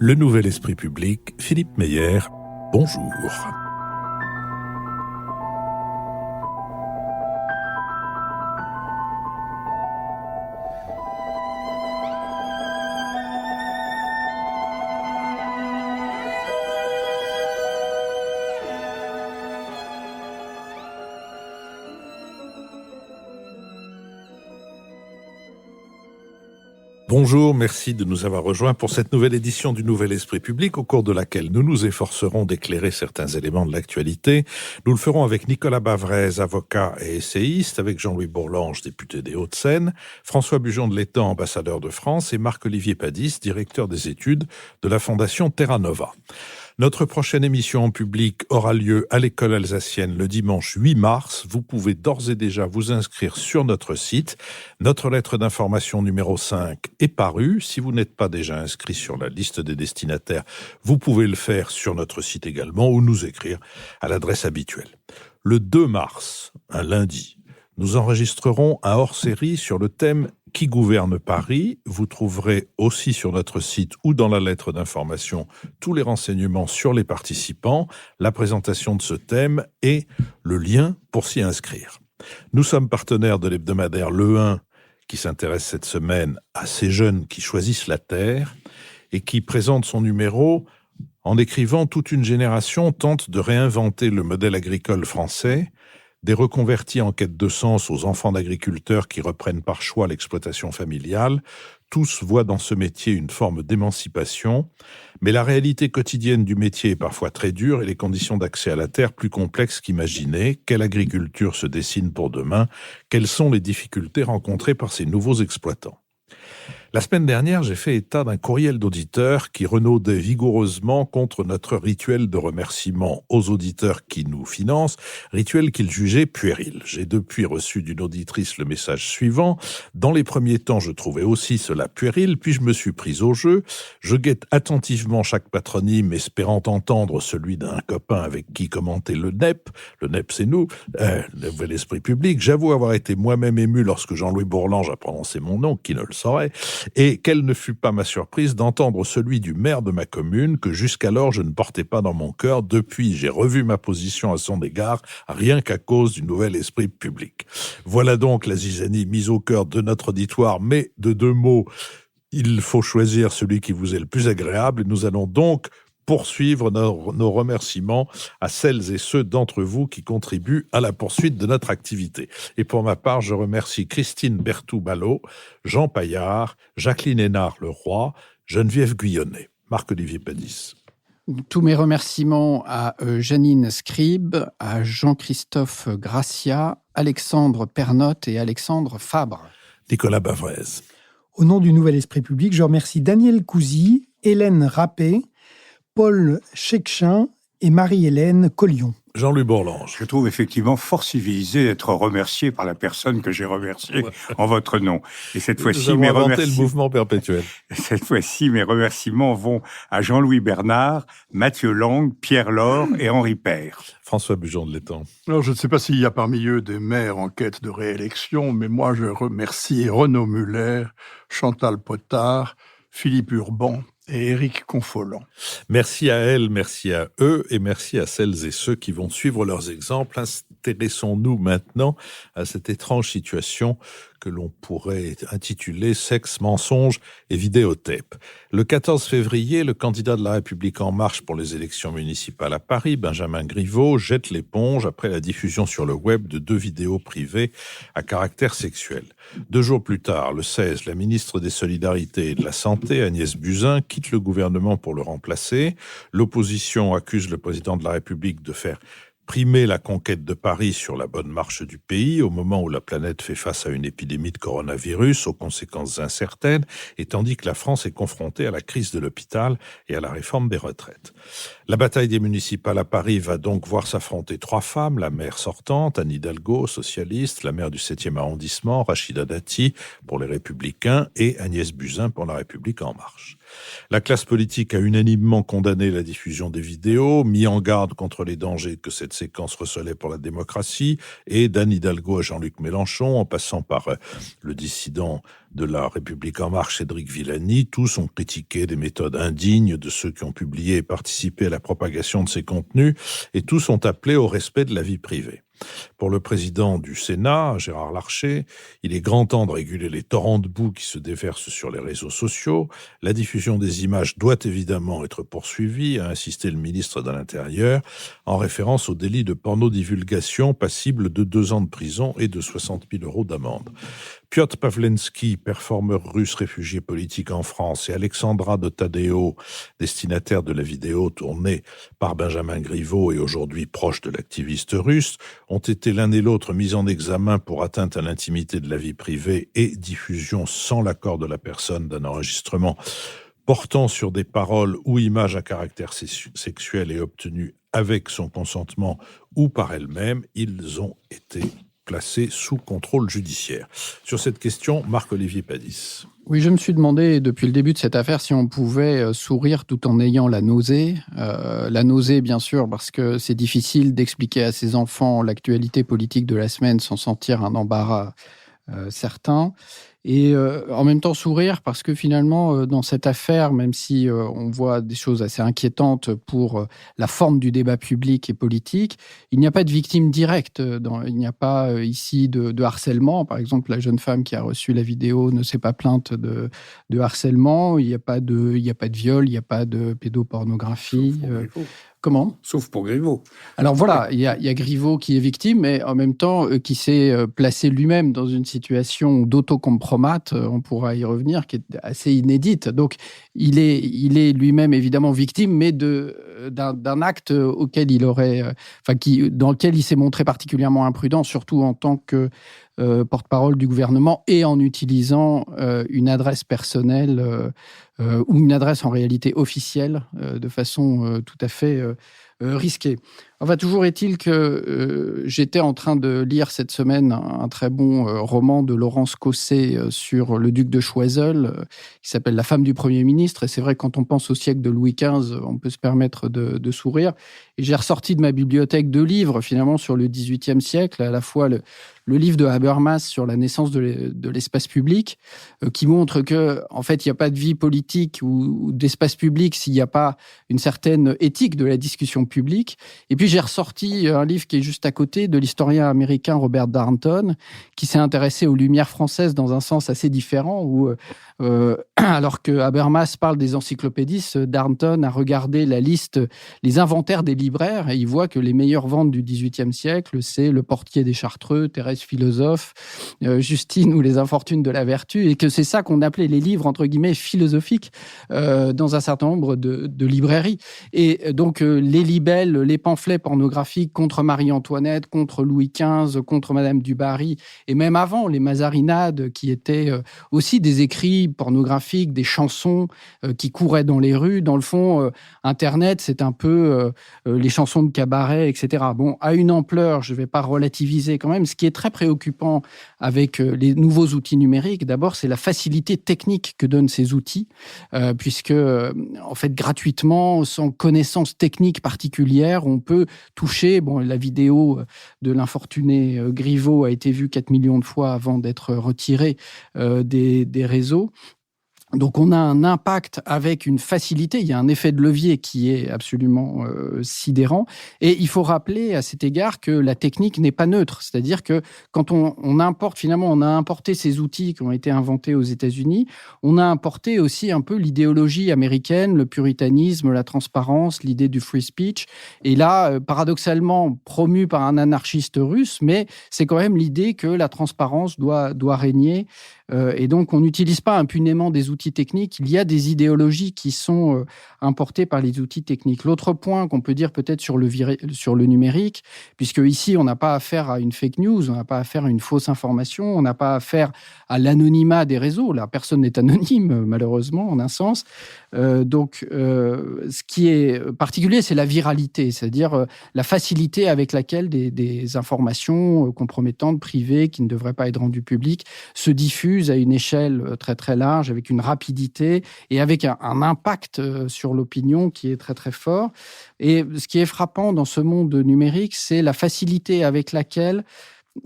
Le Nouvel Esprit Public, Philippe Meyer, bonjour. Bonjour, merci de nous avoir rejoints pour cette nouvelle édition du Nouvel Esprit Public, au cours de laquelle nous nous efforcerons d'éclairer certains éléments de l'actualité. Nous le ferons avec Nicolas Bavrez, avocat et essayiste, avec Jean-Louis Bourlange, député des Hauts-de-Seine, François Bujon de l'Étang, ambassadeur de France, et Marc-Olivier Padis, directeur des études de la Fondation Terra Nova. Notre prochaine émission en public aura lieu à l'école alsacienne le dimanche 8 mars. Vous pouvez d'ores et déjà vous inscrire sur notre site. Notre lettre d'information numéro 5 est parue. Si vous n'êtes pas déjà inscrit sur la liste des destinataires, vous pouvez le faire sur notre site également ou nous écrire à l'adresse habituelle. Le 2 mars, un lundi, nous enregistrerons un hors-série sur le thème « Qui gouverne Paris ?» Vous trouverez aussi sur notre site ou dans la lettre d'information tous les renseignements sur les participants, la présentation de ce thème et le lien pour s'y inscrire. Nous sommes partenaires de l'hebdomadaire Le 1 qui s'intéresse cette semaine à ces jeunes qui choisissent la terre et qui présente son numéro en écrivant « Toute une génération tente de réinventer le modèle agricole français ». Des reconvertis en quête de sens aux enfants d'agriculteurs qui reprennent par choix l'exploitation familiale, tous voient dans ce métier une forme d'émancipation, mais la réalité quotidienne du métier est parfois très dure et les conditions d'accès à la terre plus complexes qu'imaginées. Quelle agriculture se dessine pour demain? Quelles sont les difficultés rencontrées par ces nouveaux exploitants? La semaine dernière, j'ai fait état d'un courriel d'auditeurs qui renaudait vigoureusement contre notre rituel de remerciement aux auditeurs qui nous financent, rituel qu'ils jugeaient puéril. J'ai depuis reçu d'une auditrice le message suivant. Dans les premiers temps, je trouvais aussi cela puéril, puis je me suis pris au jeu. Je guette attentivement chaque patronyme, espérant entendre celui d'un copain avec qui commenter le NEP. Le NEP, c'est nous, le Nouvel Esprit Public. J'avoue avoir été moi-même ému lorsque Jean-Louis Bourlange a prononcé mon nom, qui ne le saurait. Et quelle ne fut pas ma surprise d'entendre celui du maire de ma commune que jusqu'alors je ne portais pas dans mon cœur. Depuis, j'ai revu ma position à son égard, rien qu'à cause du Nouvel Esprit Public. Voilà donc la zizanie mise au cœur de notre auditoire, mais de deux mots, il faut choisir celui qui vous est le plus agréable. Nous allons donc poursuivre nos remerciements à celles et ceux d'entre vous qui contribuent à la poursuite de notre activité. Et pour ma part, je remercie Christine Berthoud-Ballot, Jean Paillard, Jacqueline Hénard-Leroy, Geneviève Guyonnet. Marc-Olivier Padis. Tous mes remerciements à Janine Scribe, à Jean-Christophe Gracia, Alexandre Pernotte et Alexandre Fabre. Nicolas Bavrez. Au nom du Nouvel Esprit Public, je remercie Daniel Cousy, Hélène Rappé, Paul Chekchin et Marie-Hélène Collion. Jean-Louis Bourlange. Je trouve effectivement fort civilisé d'être remercié par la personne que j'ai remerciée en votre nom. Et cette fois-ci, le mouvement perpétuel. Cette fois-ci, mes remerciements vont à Jean-Louis Bernard, Mathieu Lang, Pierre Laure et Henri Père. François Bujon de l'Étang. Alors, je ne sais pas s'il y a parmi eux des maires en quête de réélection, mais moi, je remercie Renaud Muller, Chantal Potard, Philippe Urban et Éric Confolent. Merci à elles, merci à eux et merci à celles et ceux qui vont suivre leurs exemples. Intéressons-nous maintenant à cette étrange situation que l'on pourrait intituler « Sexe, mensonge et vidéotape ». Le 14 février, le candidat de la République En Marche pour les élections municipales à Paris, Benjamin Griveaux, jette l'éponge après la diffusion sur le web de 2 vidéos privées à caractère sexuel. 2 jours plus tard, le 16, la ministre des Solidarités et de la Santé, Agnès Buzyn, quitte le gouvernement pour le remplacer. L'opposition accuse le président de la République de faire primer la conquête de Paris sur la bonne marche du pays au moment où la planète fait face à une épidémie de coronavirus aux conséquences incertaines et tandis que la France est confrontée à la crise de l'hôpital et à la réforme des retraites. La bataille des municipales à Paris va donc voir s'affronter 3 femmes, la maire sortante, Anne Hidalgo, socialiste, la maire du 7e arrondissement, Rachida Dati, pour les Républicains, et Agnès Buzyn pour la République En Marche. La classe politique a unanimement condamné la diffusion des vidéos, mis en garde contre les dangers que cette séquence recelait pour la démocratie, et d'Anne Hidalgo à Jean-Luc Mélenchon, en passant par le dissident de La République En Marche, Cédric Villani, tous ont critiqué des méthodes indignes de ceux qui ont publié et participé à la propagation de ces contenus, et tous ont appelé au respect de la vie privée. Pour le président du Sénat, Gérard Larcher, il est grand temps de réguler les torrents de boue qui se déversent sur les réseaux sociaux. La diffusion des images doit évidemment être poursuivie, a insisté le ministre de l'Intérieur, en référence au délit de pornodivulgation passible de 2 ans de prison et de 60 000 € d'amende. Piotr Pawlenski, performeur russe réfugié politique en France, et Alexandra de Taddeo, destinataire de la vidéo tournée par Benjamin Griveaux et aujourd'hui proche de l'activiste russe, ont été l'un et l'autre mis en examen pour atteinte à l'intimité de la vie privée et diffusion sans l'accord de la personne d'un enregistrement portant sur des paroles ou images à caractère sexuel et obtenues avec son consentement ou par elle-même. Ils ont été placés sous contrôle judiciaire. Sur cette question, Marc-Olivier Padis. Oui, je me suis demandé depuis le début de cette affaire si on pouvait sourire tout en ayant la nausée. La nausée, bien sûr, parce que c'est difficile d'expliquer à ses enfants l'actualité politique de la semaine sans sentir un embarras certain. Et en même temps sourire parce que finalement, dans cette affaire, même si on voit des choses assez inquiétantes pour la forme du débat public et politique, il n'y a pas de victime directe. Il n'y a pas ici de harcèlement. Par exemple, la jeune femme qui a reçu la vidéo ne s'est pas plainte de harcèlement. Il n'y a pas de viol, il n'y a pas de pédopornographie. Comment ? Sauf pour Griveaux. Alors voilà, il y a Griveaux qui est victime, mais en même temps qui s'est placé lui-même dans une situation d'autocompromate, on pourra y revenir, qui est assez inédite. Donc il est lui-même évidemment victime, mais d'un acte auquel dans lequel il s'est montré particulièrement imprudent, surtout en tant que porte-parole du gouvernement et en utilisant une adresse personnelle ou une adresse en réalité officielle de façon tout à fait risquée. Enfin, toujours est-il que j'étais en train de lire cette semaine un très bon roman de Laurence Cosset sur le duc de Choiseul, qui s'appelle La femme du Premier ministre. Et c'est vrai, quand on pense au siècle de Louis XV, on peut se permettre de sourire. Et j'ai ressorti de ma bibliothèque 2 livres, finalement, sur le XVIIIe siècle, à la fois le livre de Habermas sur la naissance de l'espace public, qui montre que, en fait, il n'y a pas de vie politique ou d'espace public s'il n'y a pas une certaine éthique de la discussion publique. Et puis, j'ai ressorti un livre qui est juste à côté de l'historien américain Robert Darnton, qui s'est intéressé aux Lumières françaises dans un sens assez différent, où, alors que Habermas parle des encyclopédistes, Darnton a regardé la liste, les inventaires des libraires, et il voit que les meilleures ventes du XVIIIe siècle, c'est Le Portier des Chartreux, Thérèse Philosophe, Justine ou Les Infortunes de la Vertu, et que c'est ça qu'on appelait les livres, entre guillemets, philosophiques dans un certain nombre de librairies. Et donc, les libelles, les pamphlets pornographiques contre Marie-Antoinette, contre Louis XV, contre Madame du Barry, et même avant, les Mazarinades, qui étaient aussi des écrits pornographiques, des chansons qui couraient dans les rues. Dans le fond, Internet, c'est un peu les chansons de cabaret, etc. Bon, à une ampleur, je ne vais pas relativiser quand même. Ce qui est très préoccupant avec les nouveaux outils numériques, d'abord, c'est la facilité technique que donnent ces outils, puisque, en fait, gratuitement, sans connaissance technique particulière, on peut toucher. Bon, la vidéo de l'infortuné Griveaux a été vue 4 millions de fois avant d'être retirée des réseaux. Donc, on a un impact avec une facilité. Il y a un effet de levier qui est absolument sidérant. Et il faut rappeler à cet égard que la technique n'est pas neutre. C'est-à-dire que quand on importe, finalement, on a importé ces outils qui ont été inventés aux États-Unis, on a importé aussi un peu l'idéologie américaine, le puritanisme, la transparence, l'idée du free speech. Et là, paradoxalement, promu par un anarchiste russe, mais c'est quand même l'idée que la transparence doit régner. Et donc, on n'utilise pas impunément des outils techniques. Il y a des idéologies qui sont importées par les outils techniques. L'autre point qu'on peut dire peut-être sur le numérique, puisque ici, on n'a pas affaire à une fake news, on n'a pas affaire à une fausse information, on n'a pas affaire à l'anonymat des réseaux. Là, personne n'est anonyme, malheureusement, en un sens. Donc, ce qui est particulier, c'est la viralité, c'est-à-dire la facilité avec laquelle des informations compromettantes, privées, qui ne devraient pas être rendues publiques, se diffusent à une échelle très très large, avec une rapidité et avec un impact sur l'opinion qui est très très fort. Et ce qui est frappant dans ce monde numérique, c'est la facilité avec laquelle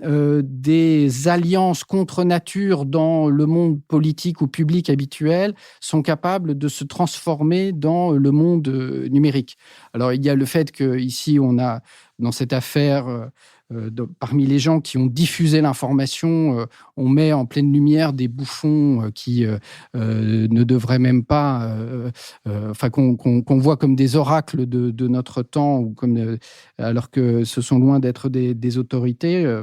des alliances contre nature dans le monde politique ou public habituel sont capables de se transformer dans le monde numérique. Alors, il y a le fait qu'ici, on a, dans cette affaire, parmi les gens qui ont diffusé l'information, on met en pleine lumière des bouffons qui ne devraient même pas, qu'on voit comme des oracles de notre temps, ou alors que ce sont loin d'être des autorités.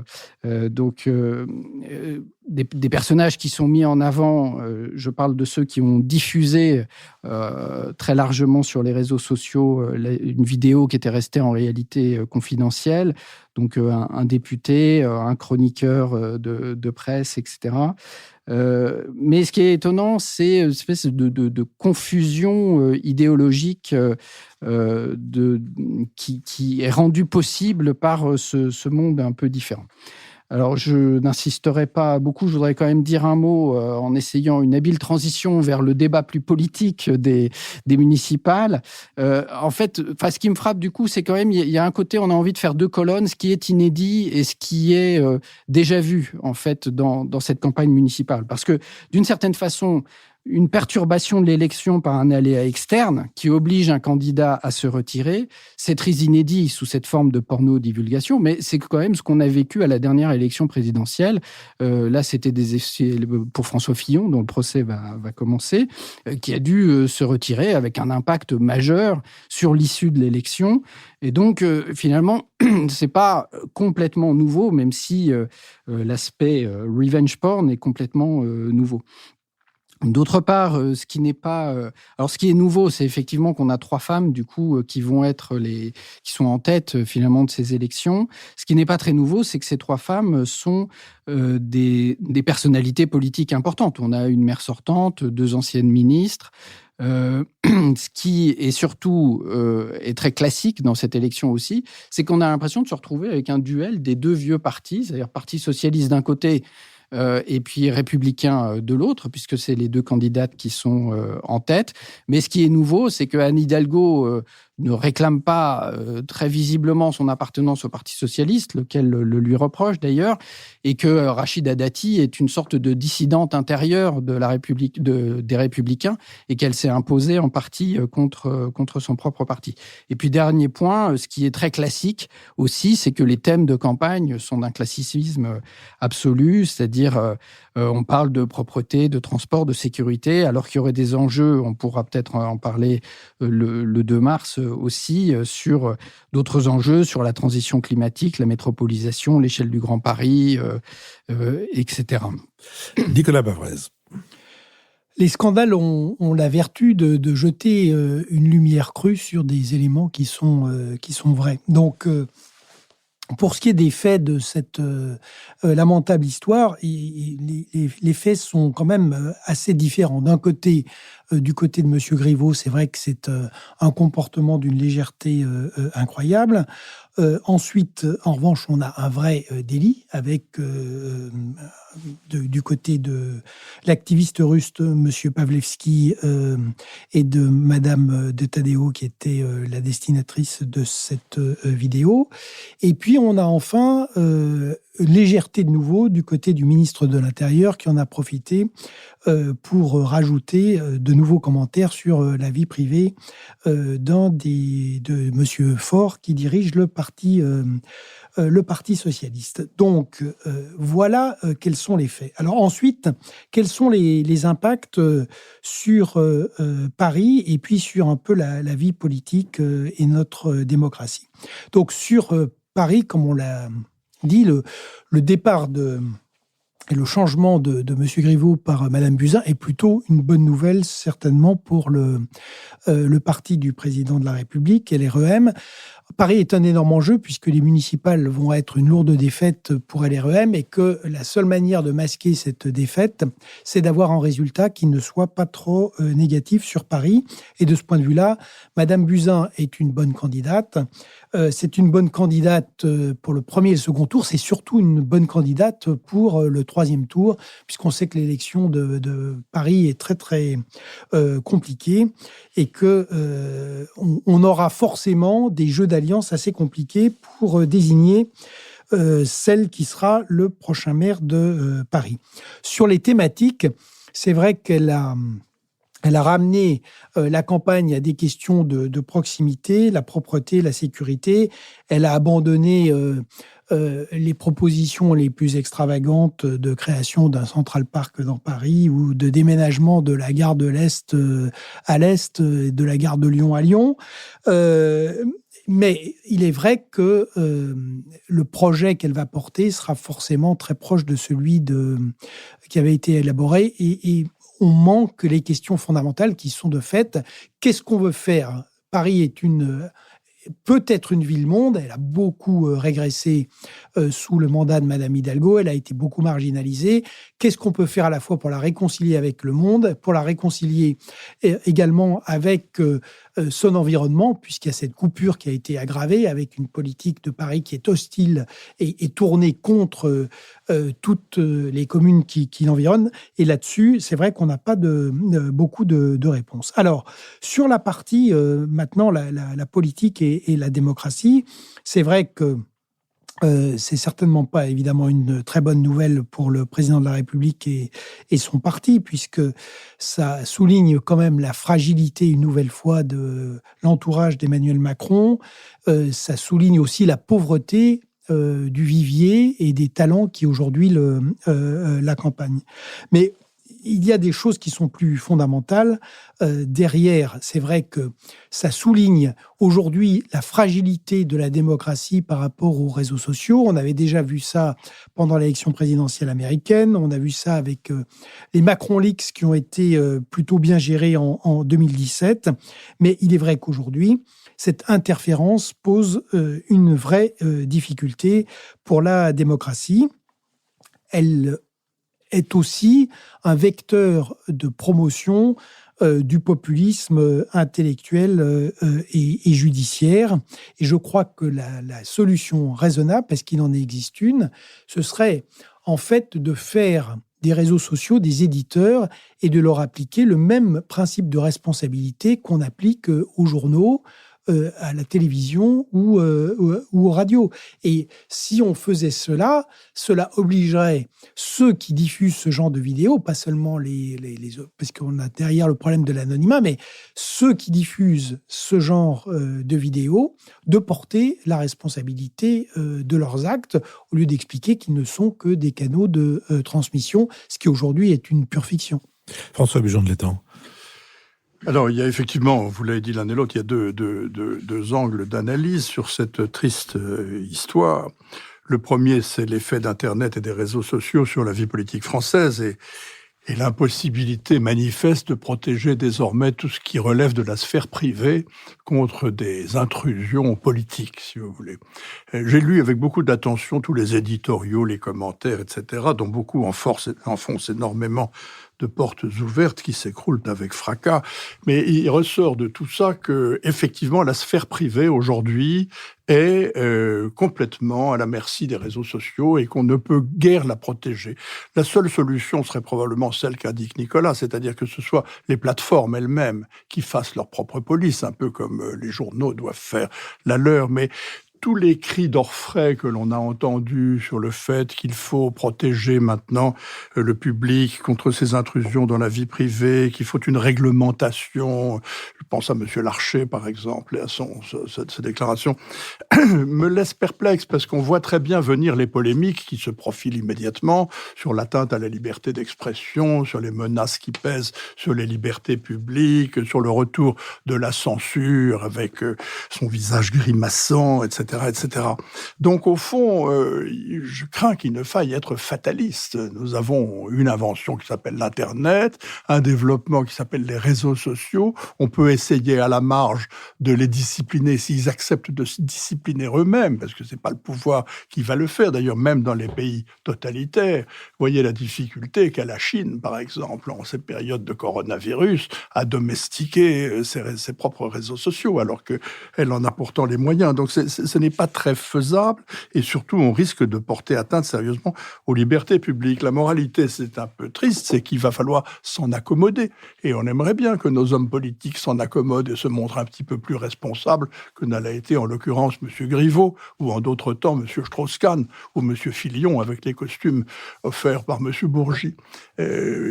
Des personnages qui sont mis en avant, je parle de ceux qui ont diffusé très largement sur les réseaux sociaux une vidéo qui était restée en réalité confidentielle, donc un député, un chroniqueur de presse, etc. Mais ce qui est étonnant, c'est une espèce de confusion idéologique qui est rendue possible par ce monde un peu différent. Alors, je n'insisterai pas beaucoup, je voudrais quand même dire un mot en essayant une habile transition vers le débat plus politique des municipales. En fait, ce qui me frappe du coup, c'est quand même, il y a un côté, on a envie de faire deux colonnes, ce qui est inédit et ce qui est déjà vu, en fait, dans cette campagne municipale. Parce que, d'une certaine façon, une perturbation de l'élection par un aléa externe qui oblige un candidat à se retirer, c'est très inédit sous cette forme de porno-divulgation, mais c'est quand même ce qu'on a vécu à la dernière élection présidentielle. Là, c'était des essais pour François Fillon, dont le procès va commencer, qui a dû se retirer avec un impact majeur sur l'issue de l'élection. Et donc, finalement, c'est pas complètement nouveau, même si l'aspect revenge porn est complètement nouveau. D'autre part, ce qui est nouveau, c'est effectivement qu'on a 3 femmes, du coup, qui sont en tête, finalement, de ces élections. Ce qui n'est pas très nouveau, c'est que ces 3 femmes sont des personnalités politiques importantes. On a une maire sortante, 2 anciennes ministres. Ce qui est surtout est très classique dans cette élection aussi, c'est qu'on a l'impression de se retrouver avec un duel des 2 vieux partis, c'est-à-dire Parti socialiste d'un côté, et puis républicain de l'autre, puisque c'est les 2 candidates qui sont en tête. Mais ce qui est nouveau, c'est que Anne Hidalgo ne réclame pas très visiblement son appartenance au Parti socialiste, lequel le lui reproche d'ailleurs, et que Rachida Dati est une sorte de dissidente intérieure de la République, des Républicains, et qu'elle s'est imposée en partie contre son propre parti. Et puis dernier point, ce qui est très classique aussi, c'est que les thèmes de campagne sont d'un classicisme absolu, c'est-à-dire on parle de propreté, de transport, de sécurité, alors qu'il y aurait des enjeux, on pourra peut-être en parler le 2 mars aussi, sur d'autres enjeux, sur la transition climatique, la métropolisation, l'échelle du Grand Paris, etc. Nicolas Bavrez. Les scandales ont la vertu de jeter une lumière crue sur des éléments qui sont vrais. Donc, pour ce qui est des faits de cette lamentable histoire, les faits sont quand même assez différents. D'un côté, du côté de M. Griveaux, c'est vrai que c'est un comportement d'une légèreté incroyable. Ensuite, en revanche, on a un vrai délit avec, du côté de l'activiste russe, M. Pavlevski, et de Mme de Tadeo, qui était la destinatrice de cette vidéo. Et puis, on a enfin légèreté de nouveau du côté du ministre de l'Intérieur, qui en a profité pour rajouter de nouveaux commentaires sur la vie privée de M. Faure, qui dirige le Parti socialiste. Donc, voilà quels sont les faits. Alors ensuite, quels sont les impacts sur Paris et puis sur un peu la vie politique et notre démocratie. Donc, sur Paris, comme on l'a dit, le départ et le changement de M. Griveaux par Mme Buzyn est plutôt une bonne nouvelle, certainement, pour le parti du président de la République et l'REM. Paris est un énorme enjeu puisque les municipales vont être une lourde défaite pour LREM et que la seule manière de masquer cette défaite, c'est d'avoir un résultat qui ne soit pas trop négatif sur Paris. Et de ce point de vue-là, Madame Buzyn est une bonne candidate. C'est une bonne candidate pour le premier et le second tour. C'est surtout une bonne candidate pour le troisième tour, puisqu'on sait que l'élection de Paris est très, très compliquée et que on aura forcément des jeux d'alliance assez compliqués pour désigner celle qui sera le prochain maire de Paris. Sur les thématiques, c'est vrai qu'elle a ramené la campagne à des questions de proximité, la propreté, la sécurité. Elle a abandonné les propositions les plus extravagantes de création d'un Central Park dans Paris ou de déménagement de la gare de l'Est à l'Est, de la gare de Lyon à Lyon. Mais il est vrai que le projet qu'elle va porter sera forcément très proche de celui qui avait été élaboré et on manque les questions fondamentales qui sont de fait, qu'est-ce qu'on veut faire ? Paris est peut-être une ville-monde, elle a beaucoup régressé sous le mandat de Madame Hidalgo, elle a été beaucoup marginalisée. Qu'est-ce qu'on peut faire à la fois pour la réconcilier avec le monde, pour la réconcilier également avec son environnement, puisqu'il y a cette coupure qui a été aggravée avec une politique de Paris qui est hostile et tournée contre toutes les communes qui l'environnent. Et là-dessus, c'est vrai qu'on n'a pas beaucoup de réponses. Alors, sur la partie, maintenant, la politique et la démocratie, c'est vrai que c'est certainement pas évidemment une très bonne nouvelle pour le président de la République et son parti, puisque ça souligne quand même la fragilité une nouvelle fois de l'entourage d'Emmanuel Macron. Ça souligne aussi la pauvreté du vivier et des talents qui aujourd'hui l'accompagnent. Mais il y a des choses qui sont plus fondamentales. Derrière, c'est vrai que ça souligne aujourd'hui la fragilité de la démocratie par rapport aux réseaux sociaux. On avait déjà vu ça pendant l'élection présidentielle américaine. On a vu ça avec les Macron Leaks qui ont été plutôt bien gérés en 2017. Mais il est vrai qu'aujourd'hui, cette interférence pose une vraie difficulté pour la démocratie. Elle est aussi un vecteur de promotion du populisme intellectuel et judiciaire. Et je crois que la solution raisonnable, parce qu'il en existe une, ce serait en fait de faire des réseaux sociaux des éditeurs et de leur appliquer le même principe de responsabilité qu'on applique aux journaux, à la télévision ou aux radios. Et si on faisait cela obligerait ceux qui diffusent ce genre de vidéos, pas seulement les parce qu'on a derrière le problème de l'anonymat, mais ceux qui diffusent ce genre de vidéos, de porter la responsabilité de leurs actes, au lieu d'expliquer qu'ils ne sont que des canaux de transmission, ce qui aujourd'hui est une pure fiction. François Bujon de l'Étang. Alors, il y a effectivement, vous l'avez dit l'un et l'autre, il y a deux angles d'analyse sur cette triste histoire. Le premier, c'est l'effet d'Internet et des réseaux sociaux sur la vie politique française et l'impossibilité manifeste de protéger désormais tout ce qui relève de la sphère privée contre des intrusions politiques, si vous voulez. J'ai lu avec beaucoup d'attention tous les éditoriaux, les commentaires, etc., dont beaucoup enfoncent énormément de portes ouvertes qui s'écroulent avec fracas. Mais il ressort de tout ça que, effectivement, la sphère privée aujourd'hui est complètement à la merci des réseaux sociaux et qu'on ne peut guère la protéger. La seule solution serait probablement celle qu'indique Nicolas, c'est-à-dire que ce soit les plateformes elles-mêmes qui fassent leur propre police, un peu comme les journaux doivent faire la leur, mais tous les cris d'orfraie que l'on a entendus sur le fait qu'il faut protéger maintenant le public contre ces intrusions dans la vie privée, qu'il faut une réglementation, je pense à M. Larcher par exemple et à sa déclaration, me laisse perplexe parce qu'on voit très bien venir les polémiques qui se profilent immédiatement sur l'atteinte à la liberté d'expression, sur les menaces qui pèsent sur les libertés publiques, sur le retour de la censure avec son visage grimaçant, etc. etc., etc. Donc, au fond, je crains qu'il ne faille être fataliste. Nous avons une invention qui s'appelle l'Internet, un développement qui s'appelle les réseaux sociaux. On peut essayer à la marge de les discipliner s'ils acceptent de se discipliner eux-mêmes, parce que c'est pas le pouvoir qui va le faire. D'ailleurs, même dans les pays totalitaires, voyez la difficulté qu'a la Chine, par exemple, en cette période de coronavirus, à domestiquer ses propres réseaux sociaux, alors qu'elle en a pourtant les moyens. Donc ce n'est pas très faisable, et surtout on risque de porter atteinte sérieusement aux libertés publiques. La moralité, c'est un peu triste, c'est qu'il va falloir s'en accommoder, et on aimerait bien que nos hommes politiques s'en accommodent et se montrent un petit peu plus responsables que n'a été en l'occurrence M. Griveaux, ou en d'autres temps M. Strauss-Kahn, ou M. Filion avec les costumes offerts par M. Bourgi.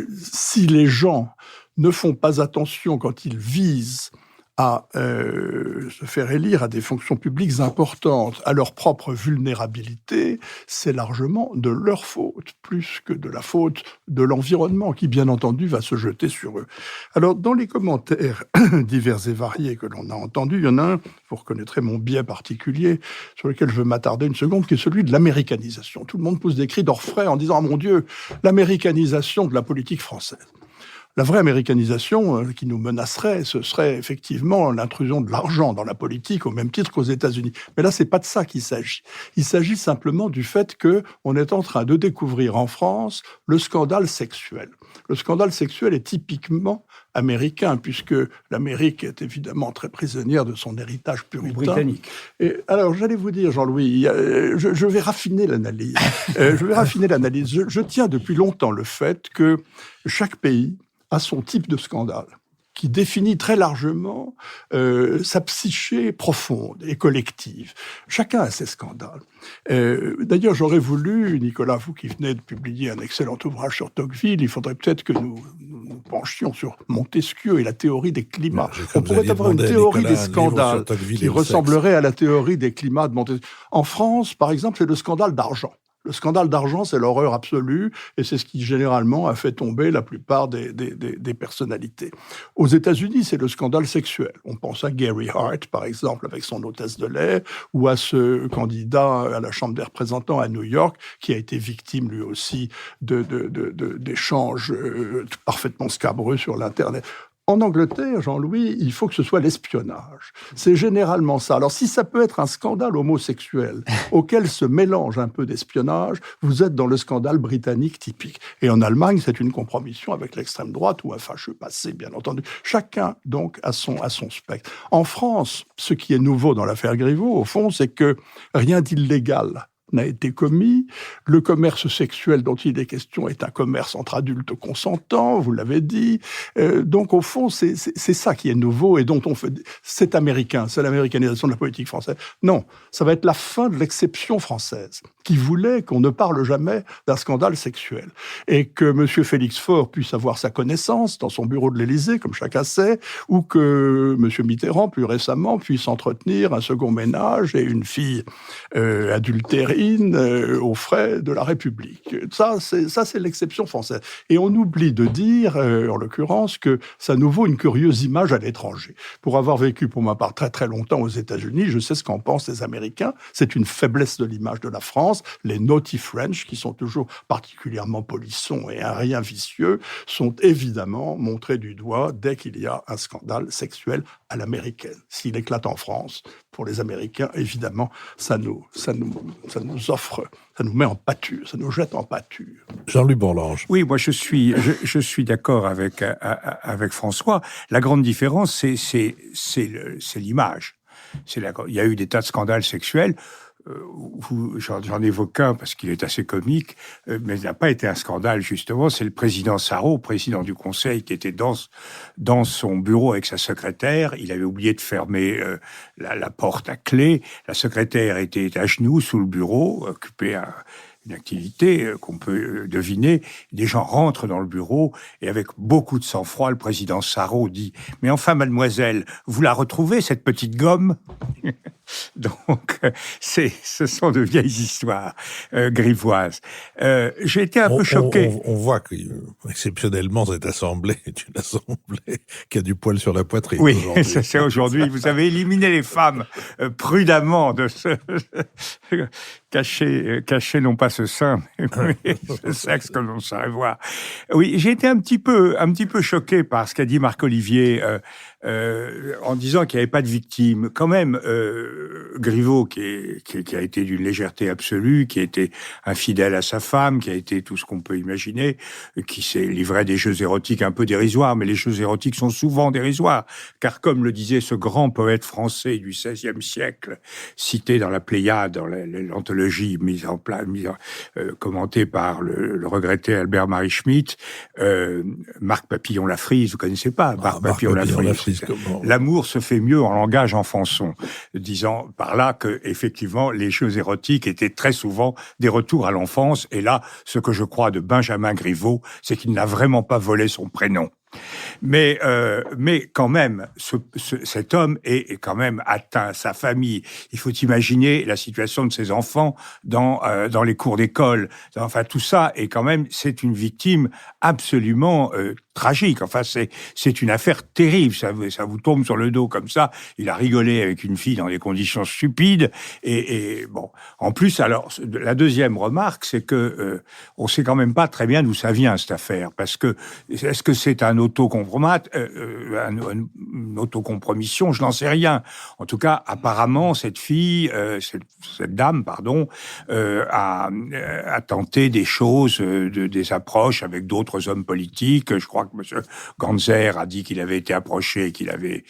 Si les gens ne font pas attention quand ils visent à se faire élire à des fonctions publiques importantes, à leur propre vulnérabilité, c'est largement de leur faute, plus que de la faute de l'environnement, qui bien entendu va se jeter sur eux. Alors, dans les commentaires divers et variés que l'on a entendus, il y en a un, vous reconnaîtrez mon biais particulier, sur lequel je veux m'attarder une seconde, qui est celui de l'américanisation. Tout le monde pousse des cris d'orfraie en disant « Ah mon Dieu, l'américanisation de la politique française ». La vraie américanisation qui nous menacerait, ce serait effectivement l'intrusion de l'argent dans la politique au même titre qu'aux États-Unis. Mais là, c'est pas de ça qu'il s'agit. Il s'agit simplement du fait que on est en train de découvrir en France le scandale sexuel. Le scandale sexuel est typiquement américain, puisque l'Amérique est évidemment très prisonnière de son héritage puritain. Britannique. Et alors, j'allais vous dire, Jean-Louis, je vais raffiner l'analyse. Je tiens depuis longtemps le fait que chaque pays a son type de scandale, qui définit très largement sa psyché profonde et collective. Chacun a ses scandales. D'ailleurs, j'aurais voulu, Nicolas, vous qui venez de publier un excellent ouvrage sur Tocqueville, il faudrait peut-être que nous penchions sur Montesquieu et la théorie des climats. On pourrait avoir une théorie des scandales qui ressemblerait à la théorie des climats de Montesquieu. En France, par exemple, c'est le scandale d'argent. Le scandale d'argent, c'est l'horreur absolue, et c'est ce qui généralement a fait tomber la plupart des personnalités. Aux États-Unis, c'est le scandale sexuel. On pense à Gary Hart, par exemple, avec son hôtesse de l'air, ou à ce candidat à la Chambre des représentants à New York, qui a été victime lui aussi d'échanges parfaitement scabreux sur l'Internet. En Angleterre, Jean-Louis, il faut que ce soit l'espionnage. C'est généralement ça. Alors, si ça peut être un scandale homosexuel auquel se mélange un peu d'espionnage, vous êtes dans le scandale britannique typique. Et en Allemagne, c'est une compromission avec l'extrême droite ou un fâcheux passé, bien entendu. Chacun, donc, a son spectre. En France, ce qui est nouveau dans l'affaire Griveaux, au fond, c'est que rien d'illégal n'a été commis. Le commerce sexuel dont il est question est un commerce entre adultes consentants, vous l'avez dit. Donc, au fond, c'est ça qui est nouveau et dont on fait... C'est américain, c'est l'américanisation de la politique française. Non, ça va être la fin de l'exception française, qui voulait qu'on ne parle jamais d'un scandale sexuel. Et que M. Félix Faure puisse avoir sa connaissance dans son bureau de l'Élysée, comme chacun sait, ou que M. Mitterrand, plus récemment, puisse entretenir un second ménage et une fille adultérine aux frais de la République. Ça, c'est l'exception française. Et on oublie de dire, en l'occurrence, que ça nous vaut une curieuse image à l'étranger. Pour avoir vécu, pour ma part, très très longtemps aux États-Unis, je sais ce qu'en pensent les Américains. C'est une faiblesse de l'image de la France. Les naughty French, qui sont toujours particulièrement polissons et un rien vicieux, sont évidemment montrés du doigt dès qu'il y a un scandale sexuel à l'américaine. S'il éclate en France, pour les Américains, évidemment, ça nous offre, ça nous met en pâture, ça nous jette en pâture. Jean-Louis Bourlanges. Oui, moi je suis d'accord avec François. La grande différence, c'est l'image. Il y a eu des tas de scandales sexuels. J'en évoque un parce qu'il est assez comique, mais il n'a pas été un scandale, justement. C'est le président Sarraut, président du Conseil, qui était dans son bureau avec sa secrétaire. Il avait oublié de fermer la porte à clé. La secrétaire était à genoux sous le bureau, occupée une activité qu'on peut deviner. Des gens rentrent dans le bureau et avec beaucoup de sang-froid, le président Sarraut dit « Mais enfin, mademoiselle, vous la retrouvez, cette petite gomme ?» Donc, ce sont de vieilles histoires grivoises. J'ai été un peu choqué. On voit que, exceptionnellement, cette assemblée est une assemblée qui a du poil sur la poitrine. Oui, aujourd'hui. c'est aujourd'hui. Vous avez éliminé les femmes prudemment de ce cacher non pas ce sein, mais ce sexe que l'on saurait voir. Oui, j'ai été un petit peu choqué par ce qu'a dit Marc-Olivier en disant qu'il n'y avait pas de victimes. Quand même, Griveaux, qui a été d'une légèreté absolue, qui a été infidèle à sa femme, qui a été tout ce qu'on peut imaginer, qui s'est livré à des jeux érotiques un peu dérisoires, mais les jeux érotiques sont souvent dérisoires, car comme le disait ce grand poète français du XVIe siècle, cité dans la Pléiade, dans l'anthologie commentée par le regretté Albert-Marie Schmitt, Marc Papillon-Lafrise, vous connaissez pas Marc Papillon-Lafrise. L'amour se fait mieux en langage enfançon, disant par là que effectivement les jeux érotiques étaient très souvent des retours à l'enfance. Et là, ce que je crois de Benjamin Griveaux, c'est qu'il n'a vraiment pas volé son prénom. Mais quand même, cet homme est quand même atteint, sa famille. Il faut imaginer la situation de ses enfants dans les cours d'école. Enfin, tout ça, et quand même, c'est une victime absolument tragique. Enfin, c'est une affaire terrible. Ça vous tombe sur le dos comme ça. Il a rigolé avec une fille dans des conditions stupides. Et bon, en plus, alors, la deuxième remarque, c'est que on sait quand même pas très bien d'où ça vient cette affaire, parce que est-ce que c'est une autocompromission, je n'en sais rien. En tout cas, apparemment, cette cette dame, a tenté des choses, des approches avec d'autres hommes politiques. Je crois que M. Ganzer a dit qu'il avait été approché, qu'il avait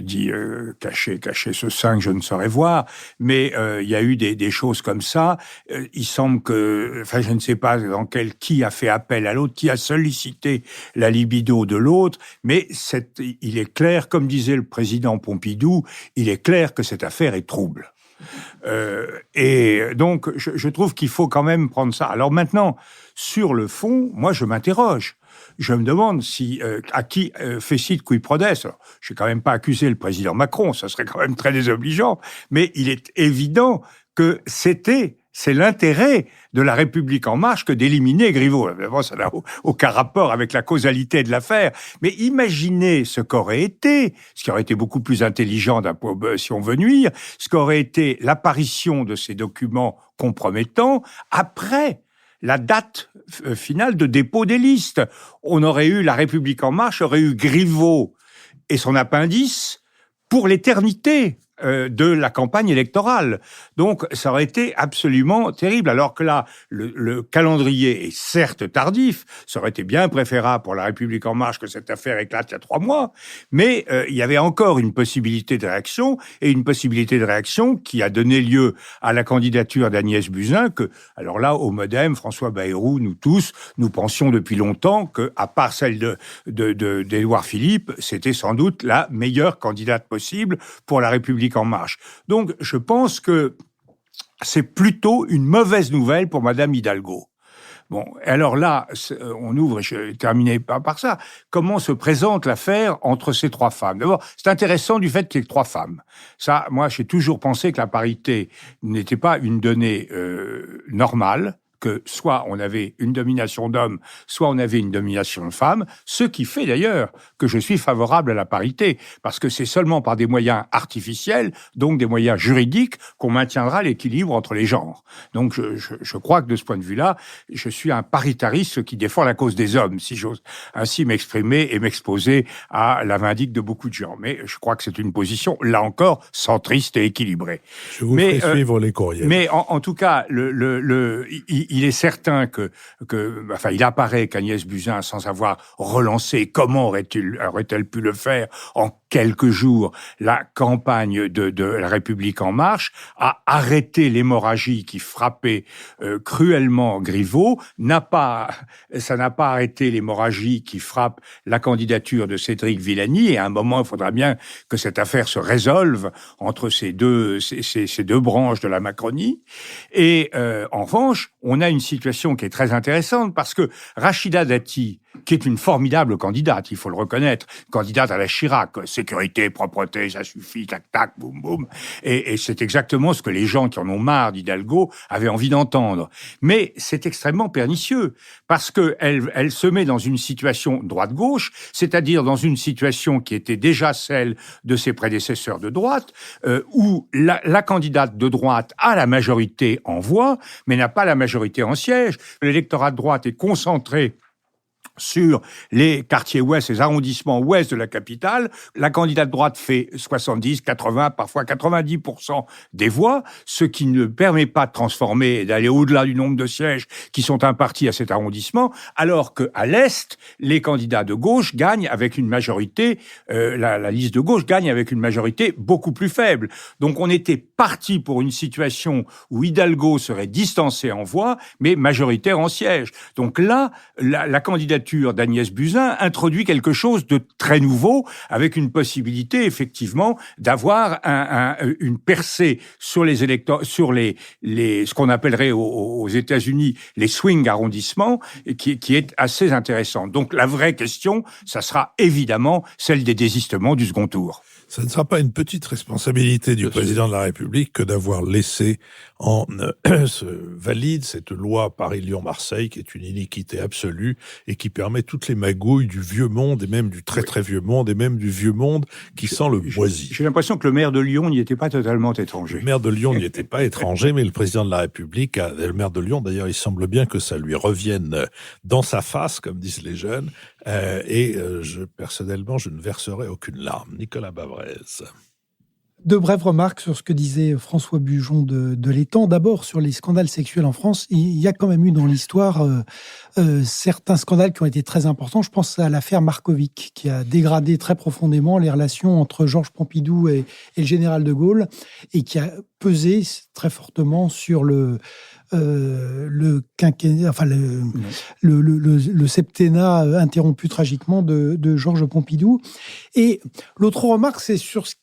dit cacher ce sein que je ne saurais voir. Mais il y a eu des choses comme ça. Il semble que, enfin, je ne sais pas qui a fait appel à l'autre, qui a sollicité la libido de l'autre, mais il est clair, comme disait le président Pompidou, il est clair que cette affaire est trouble. Et donc, je trouve qu'il faut quand même prendre ça. Alors maintenant, sur le fond, moi, je m'interroge. Je me demande à qui fecit qui prodesse. Alors, je n'ai quand même pas accusé le président Macron, ça serait quand même très désobligeant, mais il est évident que c'est l'intérêt de la République En Marche que d'éliminer Griveaux. Évidemment, ça n'a aucun rapport avec la causalité de l'affaire. Mais imaginez ce qu'aurait été, ce qui aurait été beaucoup plus intelligent si on veut nuire, ce qu'aurait été l'apparition de ces documents compromettants après la date finale de dépôt des listes. La République En Marche aurait eu Griveaux et son appendice pour l'éternité de la campagne électorale. Donc, ça aurait été absolument terrible. Alors que là, le calendrier est certes tardif, ça aurait été bien préférable pour la République En Marche que cette affaire éclate il y a 3 mois, mais il y avait encore une possibilité de réaction, et une possibilité de réaction qui a donné lieu à la candidature d'Agnès Buzyn, que, alors là, au Modem, François Bayrou, nous tous, nous pensions depuis longtemps que, à part celle d'Édouard Philippe, c'était sans doute la meilleure candidate possible pour la République En Marche. Donc, je pense que c'est plutôt une mauvaise nouvelle pour Madame Hidalgo. Bon, alors là, on ouvre, je vais terminer par ça. Comment se présente l'affaire entre ces 3 femmes? D'abord, c'est intéressant du fait qu'il y ait 3 femmes. Ça, moi, j'ai toujours pensé que la parité n'était pas une donnée normale, que soit on avait une domination d'hommes, soit on avait une domination de femmes, ce qui fait d'ailleurs que je suis favorable à la parité, parce que c'est seulement par des moyens artificiels, donc des moyens juridiques, qu'on maintiendra l'équilibre entre les genres. Donc je crois que de ce point de vue-là, je suis un paritariste qui défend la cause des hommes, si j'ose ainsi m'exprimer et m'exposer à la vindicte de beaucoup de gens. Mais je crois que c'est une position, là encore, centriste et équilibrée. Je vous ferai suivre les courriels. Mais en tout cas, il est certain il apparaît qu'Agnès Buzyn, sans avoir relancé, comment aurait-elle pu le faire, en quelques jours, la campagne de La République En Marche a arrêté l'hémorragie qui frappait cruellement Griveaux. Ça n'a pas arrêté l'hémorragie qui frappe la candidature de Cédric Villani. Et à un moment, il faudra bien que cette affaire se résolve entre ces deux branches de la Macronie. Et en revanche, on a une situation qui est très intéressante parce que Rachida Dati, qui est une formidable candidate, il faut le reconnaître, candidate à la Chirac, sécurité, propreté, ça suffit, tac, tac, boum, boum. Et c'est exactement ce que les gens qui en ont marre d'Hidalgo avaient envie d'entendre. Mais c'est extrêmement pernicieux, parce que elle se met dans une situation droite-gauche, c'est-à-dire dans une situation qui était déjà celle de ses prédécesseurs de droite, où la candidate de droite a la majorité en voix, mais n'a pas la majorité en siège. L'électorat de droite est concentré sur les quartiers ouest, les arrondissements ouest de la capitale. La candidate droite fait 70, 80, parfois 90% des voix, ce qui ne permet pas de transformer et d'aller au-delà du nombre de sièges qui sont impartis à cet arrondissement, alors qu'à l'est, les candidats de gauche gagnent avec une majorité, la liste de gauche gagne avec une majorité beaucoup plus faible. Donc on était parti pour une situation où Hidalgo serait distancé en voix, mais majoritaire en sièges. Donc là, la candidature d'Agnès Buzyn introduit quelque chose de très nouveau, avec une possibilité effectivement d'avoir une percée sur les électeurs, sur ce qu'on appellerait aux États-Unis les swing arrondissements, qui est assez intéressante. Donc la vraie question, ça sera évidemment celle des désistements du second tour. Ça ne sera pas une petite responsabilité du président de la République que d'avoir laissé valide cette loi Paris-Lyon-Marseille, qui est une iniquité absolue et qui permet toutes les magouilles du vieux monde et même du très très vieux monde et même du vieux monde qui sent le moisi. J'ai l'impression que le maire de Lyon n'y était pas totalement étranger. Le maire de Lyon n'y était pas étranger, mais le président de la République, le maire de Lyon, d'ailleurs, il semble bien que ça lui revienne dans sa face, comme disent les jeunes, personnellement, je ne verserai aucune larme. Nicolas Bavrez. De brèves remarques sur ce que disait François Bujon de l'Étang. D'abord, sur les scandales sexuels en France, il y a quand même eu dans l'histoire certains scandales qui ont été très importants. Je pense à l'affaire Markovic, qui a dégradé très profondément les relations entre Georges Pompidou et le général de Gaulle, et qui a pesé très fortement sur le quinquennat, enfin le septennat interrompu tragiquement de Georges Pompidou. Et l'autre remarque, c'est sur ce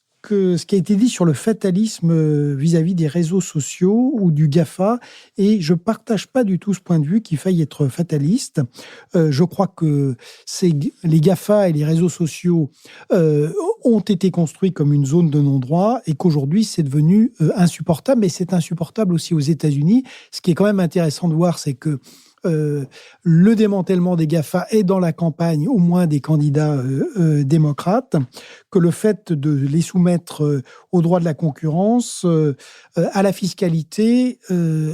qui a été dit sur le fatalisme vis-à-vis des réseaux sociaux ou du GAFA, et je partage pas du tout ce point de vue qu'il faille être fataliste. Je crois que les GAFA et les réseaux sociaux ont été construits comme une zone de non-droit et qu'aujourd'hui c'est devenu insupportable, mais c'est insupportable aussi aux États-Unis. Ce qui est quand même intéressant de voir, c'est que le démantèlement des GAFA est dans la campagne au moins des candidats démocrates, que le fait de les soumettre au droit de la concurrence, à la fiscalité,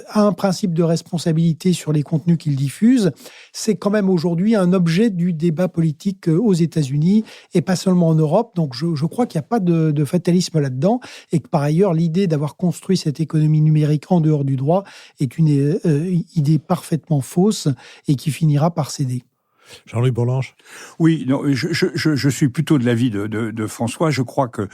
à un principe de responsabilité sur les contenus qu'ils diffusent, c'est quand même aujourd'hui un objet du débat politique aux États-Unis et pas seulement en Europe. Donc je crois qu'il n'y a pas de fatalisme là-dedans et que par ailleurs l'idée d'avoir construit cette économie numérique en dehors du droit est une idée parfaitement fausse et qui finira par céder. Jean-Louis Bourlanges. Oui, non, je suis plutôt de l'avis de François. Je crois que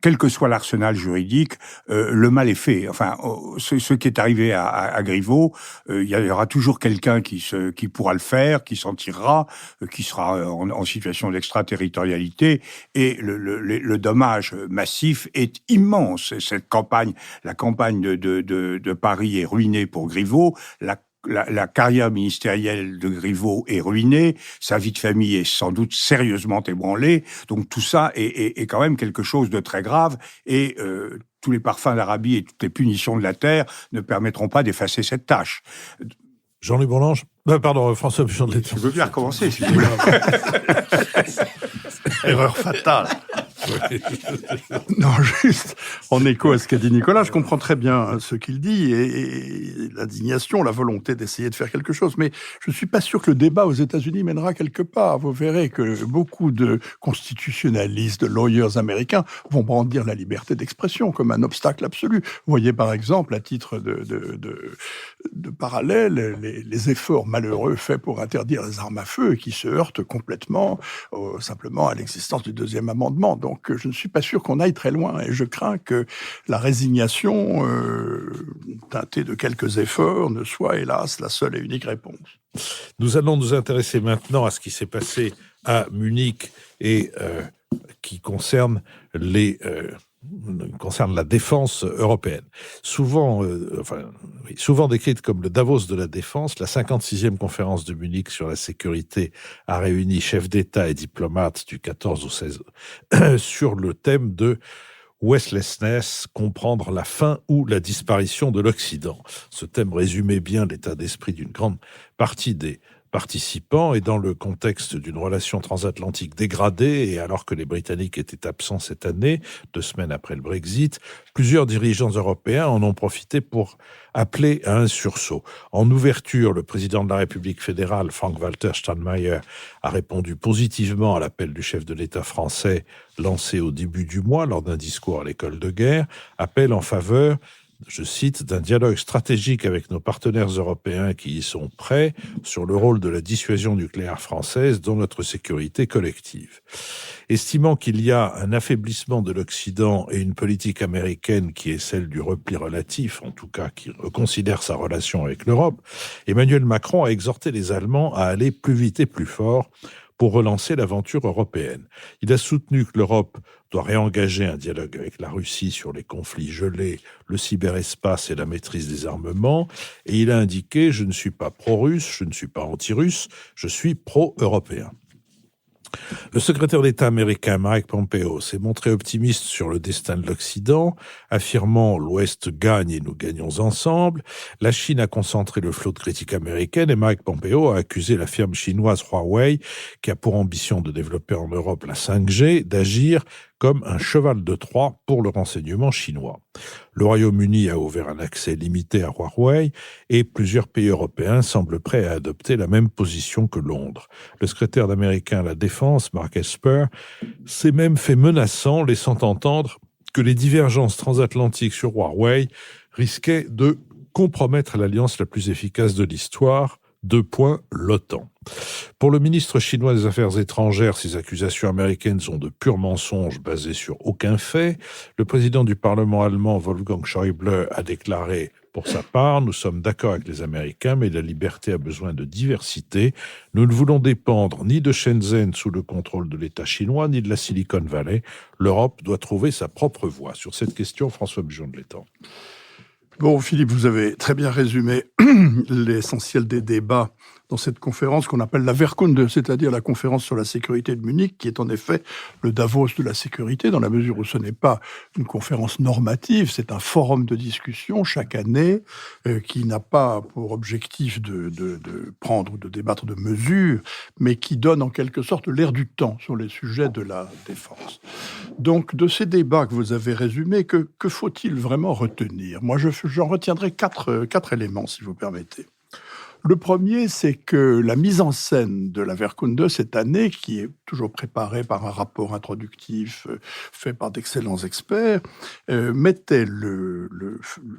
quel que soit l'arsenal juridique, le mal est fait. Enfin, ce qui est arrivé à Griveaux, il y aura toujours quelqu'un qui pourra le faire, qui s'en tirera, qui sera en situation d'extraterritorialité, et le dommage massif est immense. Cette campagne, la campagne de Paris est ruinée pour Griveaux. La carrière ministérielle de Griveaux est ruinée, sa vie de famille est sans doute sérieusement ébranlée, donc tout ça est quand même quelque chose de très grave, et tous les parfums d'Arabie et toutes les punitions de la terre ne permettront pas d'effacer cette tâche. Jean-Louis Bourlanges. Pardon, François Bujon de l'Étang. Je veux bien recommencer, si vous voulez. Erreur fatale. Non, juste en écho à ce qu'a dit Nicolas, je comprends très bien ce qu'il dit et l'indignation, la volonté d'essayer de faire quelque chose. Mais je ne suis pas sûr que le débat aux États-Unis mènera quelque part. Vous verrez que beaucoup de constitutionnalistes, de lawyers américains vont brandir la liberté d'expression comme un obstacle absolu. Vous voyez par exemple, à titre de parallèle, les efforts malheureux faits pour interdire les armes à feu qui se heurtent complètement simplement à l'existence du deuxième amendement. Donc je ne suis pas sûr qu'on aille très loin et je crains que la résignation teintée de quelques efforts ne soit hélas la seule et unique réponse. Nous allons nous intéresser maintenant à ce qui s'est passé à Munich et qui concerne la défense européenne. Souvent décrite comme le Davos de la défense, la 56e conférence de Munich sur la sécurité a réuni chefs d'État et diplomates du 14 au 16 sur le thème de Westlessness, comprendre la fin ou la disparition de l'Occident. Ce thème résumait bien l'état d'esprit d'une grande partie des participants et dans le contexte d'une relation transatlantique dégradée et alors que les Britanniques étaient absents cette année, 2 semaines après le Brexit, plusieurs dirigeants européens en ont profité pour appeler à un sursaut. En ouverture, le président de la République fédérale, Frank-Walter Steinmeier, a répondu positivement à l'appel du chef de l'État français lancé au début du mois lors d'un discours à l'école de guerre, appel en faveur, je cite, d'un dialogue stratégique avec nos partenaires européens qui y sont prêts sur le rôle de la dissuasion nucléaire française dans notre sécurité collective. Estimant qu'il y a un affaiblissement de l'Occident et une politique américaine qui est celle du repli relatif, en tout cas qui reconsidère sa relation avec l'Europe, Emmanuel Macron a exhorté les Allemands à aller plus vite et plus fort pour relancer l'aventure européenne. Il a soutenu que l'Europe doit réengager un dialogue avec la Russie sur les conflits gelés, le cyberespace et la maîtrise des armements, et il a indiqué « Je ne suis pas pro-russe, je ne suis pas anti-russe, je suis pro-européen ». Le secrétaire d'État américain Mike Pompeo s'est montré optimiste sur le destin de l'Occident, affirmant « l'Ouest gagne et nous gagnons ensemble ». La Chine a concentré le flot de critiques américaines et Mike Pompeo a accusé la firme chinoise Huawei, qui a pour ambition de développer en Europe la 5G, d'agir comme un cheval de Troie pour le renseignement chinois. Le Royaume-Uni a ouvert un accès limité à Huawei et plusieurs pays européens semblent prêts à adopter la même position que Londres. Le secrétaire américain à la Défense, Mark Esper, s'est même fait menaçant, laissant entendre que les divergences transatlantiques sur Huawei risquaient de compromettre l'alliance la plus efficace de l'histoire, l'OTAN. Pour le ministre chinois des Affaires étrangères, ces accusations américaines sont de purs mensonges basés sur aucun fait. Le président du Parlement allemand, Wolfgang Schäuble, a déclaré pour sa part, nous sommes d'accord avec les Américains, mais la liberté a besoin de diversité. Nous ne voulons dépendre ni de Shenzhen sous le contrôle de l'État chinois, ni de la Silicon Valley. L'Europe doit trouver sa propre voie. Sur cette question, François Bujon de l'Étang. Bon, Philippe, vous avez très bien résumé l'essentiel des débats dans cette conférence qu'on appelle la Wehrkunde, c'est-à-dire la conférence sur la sécurité de Munich, qui est en effet le Davos de la sécurité, dans la mesure où ce n'est pas une conférence normative, c'est un forum de discussion chaque année qui n'a pas pour objectif de prendre ou de débattre de mesures, mais qui donne en quelque sorte l'air du temps sur les sujets de la défense. Donc, de ces débats que vous avez résumés, que faut-il vraiment retenir ? Moi, j'en retiendrai quatre éléments, si vous permettez. Le premier, c'est que la mise en scène de la Wehrkunde cette année, qui est toujours préparée par un rapport introductif fait par d'excellents experts, mettait le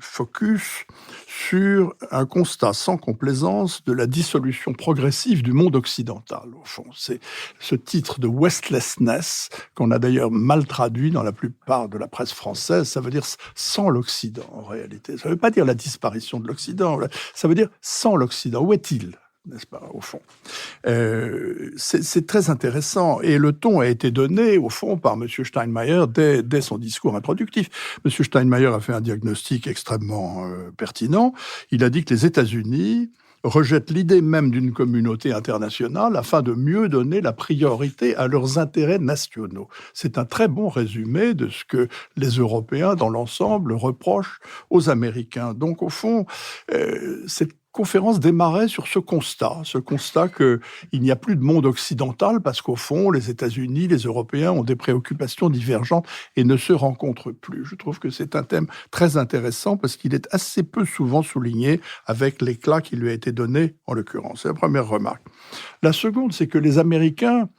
focus sur un constat sans complaisance de la dissolution progressive du monde occidental, au fond. C'est ce titre de Westlessness, qu'on a d'ailleurs mal traduit dans la plupart de la presse française, ça veut dire sans l'Occident, en réalité. Ça ne veut pas dire la disparition de l'Occident, ça veut dire sans l'Occident. Où est-il, n'est-ce pas, au fond ? C'est très intéressant. Et le ton a été donné, au fond, par M. Steinmeier dès son discours introductif. M. Steinmeier a fait un diagnostic extrêmement pertinent. Il a dit que les États-Unis rejettent l'idée même d'une communauté internationale afin de mieux donner la priorité à leurs intérêts nationaux. C'est un très bon résumé de ce que les Européens, dans l'ensemble, reprochent aux Américains. Donc, au fond, cette conférence démarrait sur ce constat qu'il n'y a plus de monde occidental parce qu'au fond, les États-Unis, les Européens ont des préoccupations divergentes et ne se rencontrent plus. Je trouve que c'est un thème très intéressant parce qu'il est assez peu souvent souligné avec l'éclat qui lui a été donné en l'occurrence. C'est la première remarque. La seconde, c'est que les Américains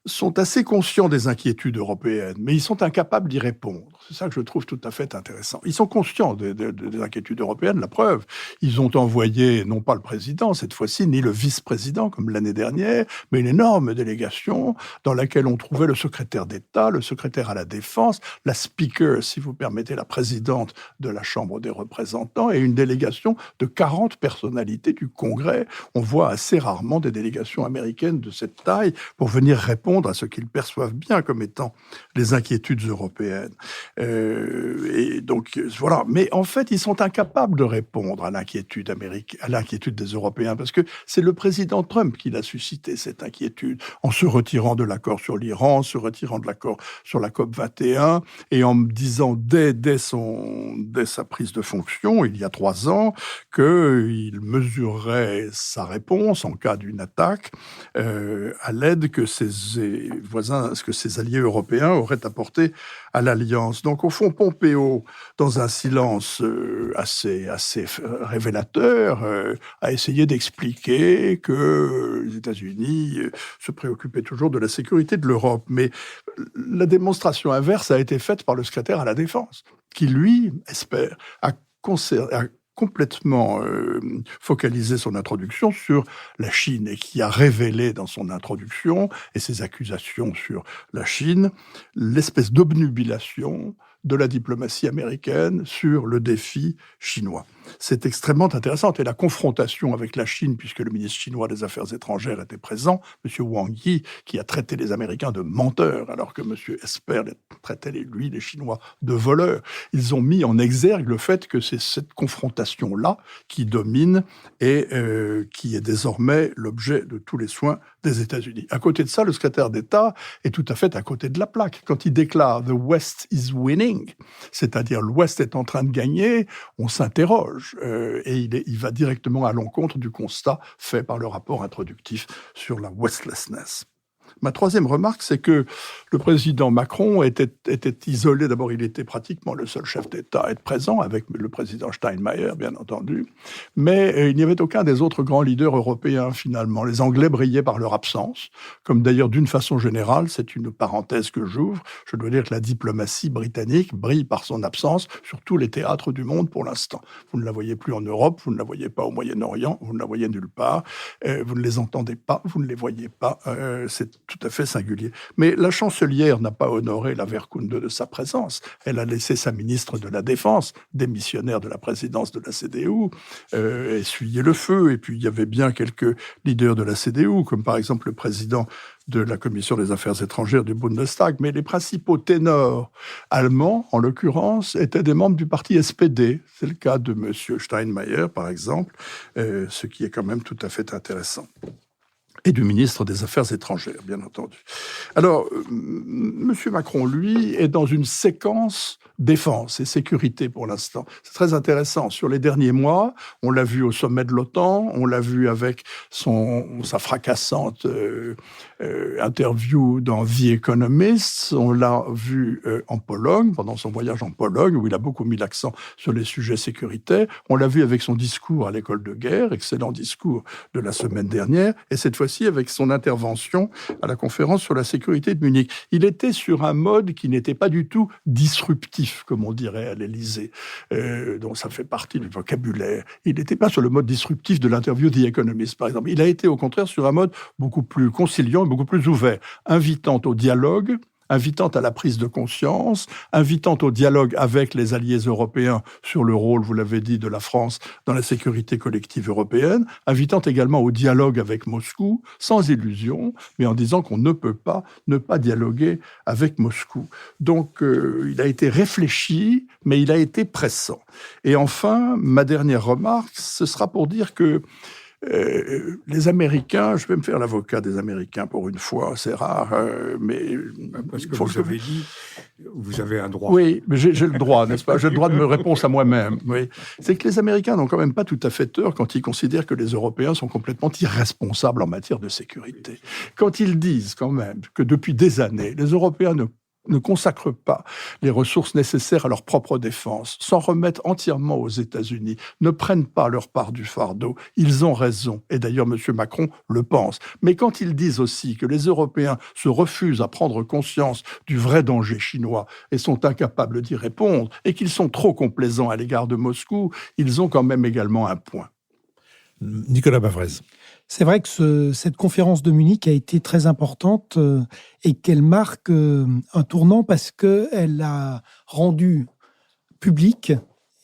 sont assez conscients des inquiétudes européennes, mais ils sont incapables d'y répondre. C'est ça que je trouve tout à fait intéressant. Ils sont conscients des inquiétudes européennes, la preuve. Ils ont envoyé, non pas le président cette fois-ci, ni le vice-président comme l'année dernière, mais une énorme délégation dans laquelle on trouvait le secrétaire d'État, le secrétaire à la Défense, la speaker, si vous permettez, la présidente de la Chambre des représentants, et une délégation de 40 personnalités du Congrès. On voit assez rarement des délégations américaines de cette taille pour venir répondre à ce qu'ils perçoivent bien comme étant les inquiétudes européennes. Et donc, voilà. Mais en fait, ils sont incapables de répondre à l'inquiétude américaine, à l'inquiétude des Européens, parce que c'est le président Trump qui l'a suscité, cette inquiétude, en se retirant de l'accord sur l'Iran, en se retirant de l'accord sur la COP21, et en disant dès sa prise de fonction, il y a 3 ans, qu'il mesurerait sa réponse en cas d'une attaque à l'aide que ses voisins, ce que ses alliés européens auraient apporté à l'Alliance. Donc, au fond, Pompeo, dans un silence assez révélateur, a essayé d'expliquer que les États-Unis se préoccupaient toujours de la sécurité de l'Europe. Mais la démonstration inverse a été faite par le secrétaire à la Défense, qui, lui, espère, a complètement focalisé son introduction sur la Chine et qui a révélé dans son introduction et ses accusations sur la Chine l'espèce d'obnubilation de la diplomatie américaine sur le défi chinois. C'est extrêmement intéressant. Et la confrontation avec la Chine, puisque le ministre chinois des Affaires étrangères était présent, M. Wang Yi, qui a traité les Américains de menteurs, alors que M. Esper traitait, lui, les Chinois de voleurs. Ils ont mis en exergue le fait que c'est cette confrontation-là qui domine et qui est désormais l'objet de tous les soins des États-Unis. À côté de ça, le secrétaire d'État est tout à fait à côté de la plaque. Quand il déclare « The West is winning », c'est-à-dire l'Ouest est en train de gagner, on s'interroge. Et il va directement à l'encontre du constat fait par le rapport introductif sur la Westlessness. Ma troisième remarque, c'est que le président Macron était isolé. D'abord, il était pratiquement le seul chef d'État à être présent, avec le président Steinmeier, bien entendu. Mais il n'y avait aucun des autres grands leaders européens, finalement. Les Anglais brillaient par leur absence, comme d'ailleurs, d'une façon générale, c'est une parenthèse que j'ouvre, je dois dire que la diplomatie britannique brille par son absence sur tous les théâtres du monde pour l'instant. Vous ne la voyez plus en Europe, vous ne la voyez pas au Moyen-Orient, vous ne la voyez nulle part, vous ne les entendez pas, vous ne les voyez pas, c'est tout à fait singulier. Mais la chancelière n'a pas honoré la Wehrkunde de sa présence. Elle a laissé sa ministre de la Défense, démissionnaire de la présidence de la CDU, essuyer le feu. Et puis, il y avait bien quelques leaders de la CDU, comme par exemple le président de la Commission des Affaires étrangères du Bundestag. Mais les principaux ténors allemands, en l'occurrence, étaient des membres du parti SPD. C'est le cas de M. Steinmeier, par exemple, ce qui est quand même tout à fait intéressant. Et du ministre des Affaires étrangères, bien entendu. Alors, M. Macron, lui, est dans une séquence défense et sécurité pour l'instant. C'est très intéressant. Sur les derniers mois, on l'a vu au sommet de l'OTAN, on l'a vu avec sa fracassante interview dans The Economist, on l'a vu en Pologne, pendant son voyage en Pologne, où il a beaucoup mis l'accent sur les sujets sécuritaires. On l'a vu avec son discours à l'école de guerre, excellent discours de la semaine dernière, et cette fois-ci avec son intervention à la conférence sur la sécurité de Munich. Il était sur un mode qui n'était pas du tout disruptif, comme on dirait à l'Élysée, donc ça fait partie du vocabulaire. Il n'était pas sur le mode disruptif de l'interview The Economist, par exemple. Il a été au contraire sur un mode beaucoup plus conciliant et beaucoup plus ouvert, invitant au dialogue, invitant à la prise de conscience, invitant au dialogue avec les alliés européens sur le rôle, vous l'avez dit, de la France dans la sécurité collective européenne, invitant également au dialogue avec Moscou, sans illusion, mais en disant qu'on ne peut pas ne pas dialoguer avec Moscou. Donc, il a été réfléchi, mais il a été pressant. Et enfin, ma dernière remarque, ce sera pour dire que les Américains, je vais me faire l'avocat des Américains pour une fois, c'est rare, mais... Parce que vous avez dit, vous avez un droit. Oui, mais j'ai le droit, n'est-ce pas? J'ai le droit de me répondre à moi-même. Oui. C'est que les Américains n'ont quand même pas tout à fait tort quand ils considèrent que les Européens sont complètement irresponsables en matière de sécurité. Quand ils disent quand même que depuis des années, les Européens ne consacrent pas les ressources nécessaires à leur propre défense, s'en remettent entièrement aux États-Unis, ne prennent pas leur part du fardeau, ils ont raison. Et d'ailleurs, M. Macron le pense. Mais quand ils disent aussi que les Européens se refusent à prendre conscience du vrai danger chinois et sont incapables d'y répondre, et qu'ils sont trop complaisants à l'égard de Moscou, ils ont quand même également un point. Nicolas Bavrez. C'est vrai que cette conférence de Munich a été très importante et qu'elle marque un tournant parce qu'elle a rendu public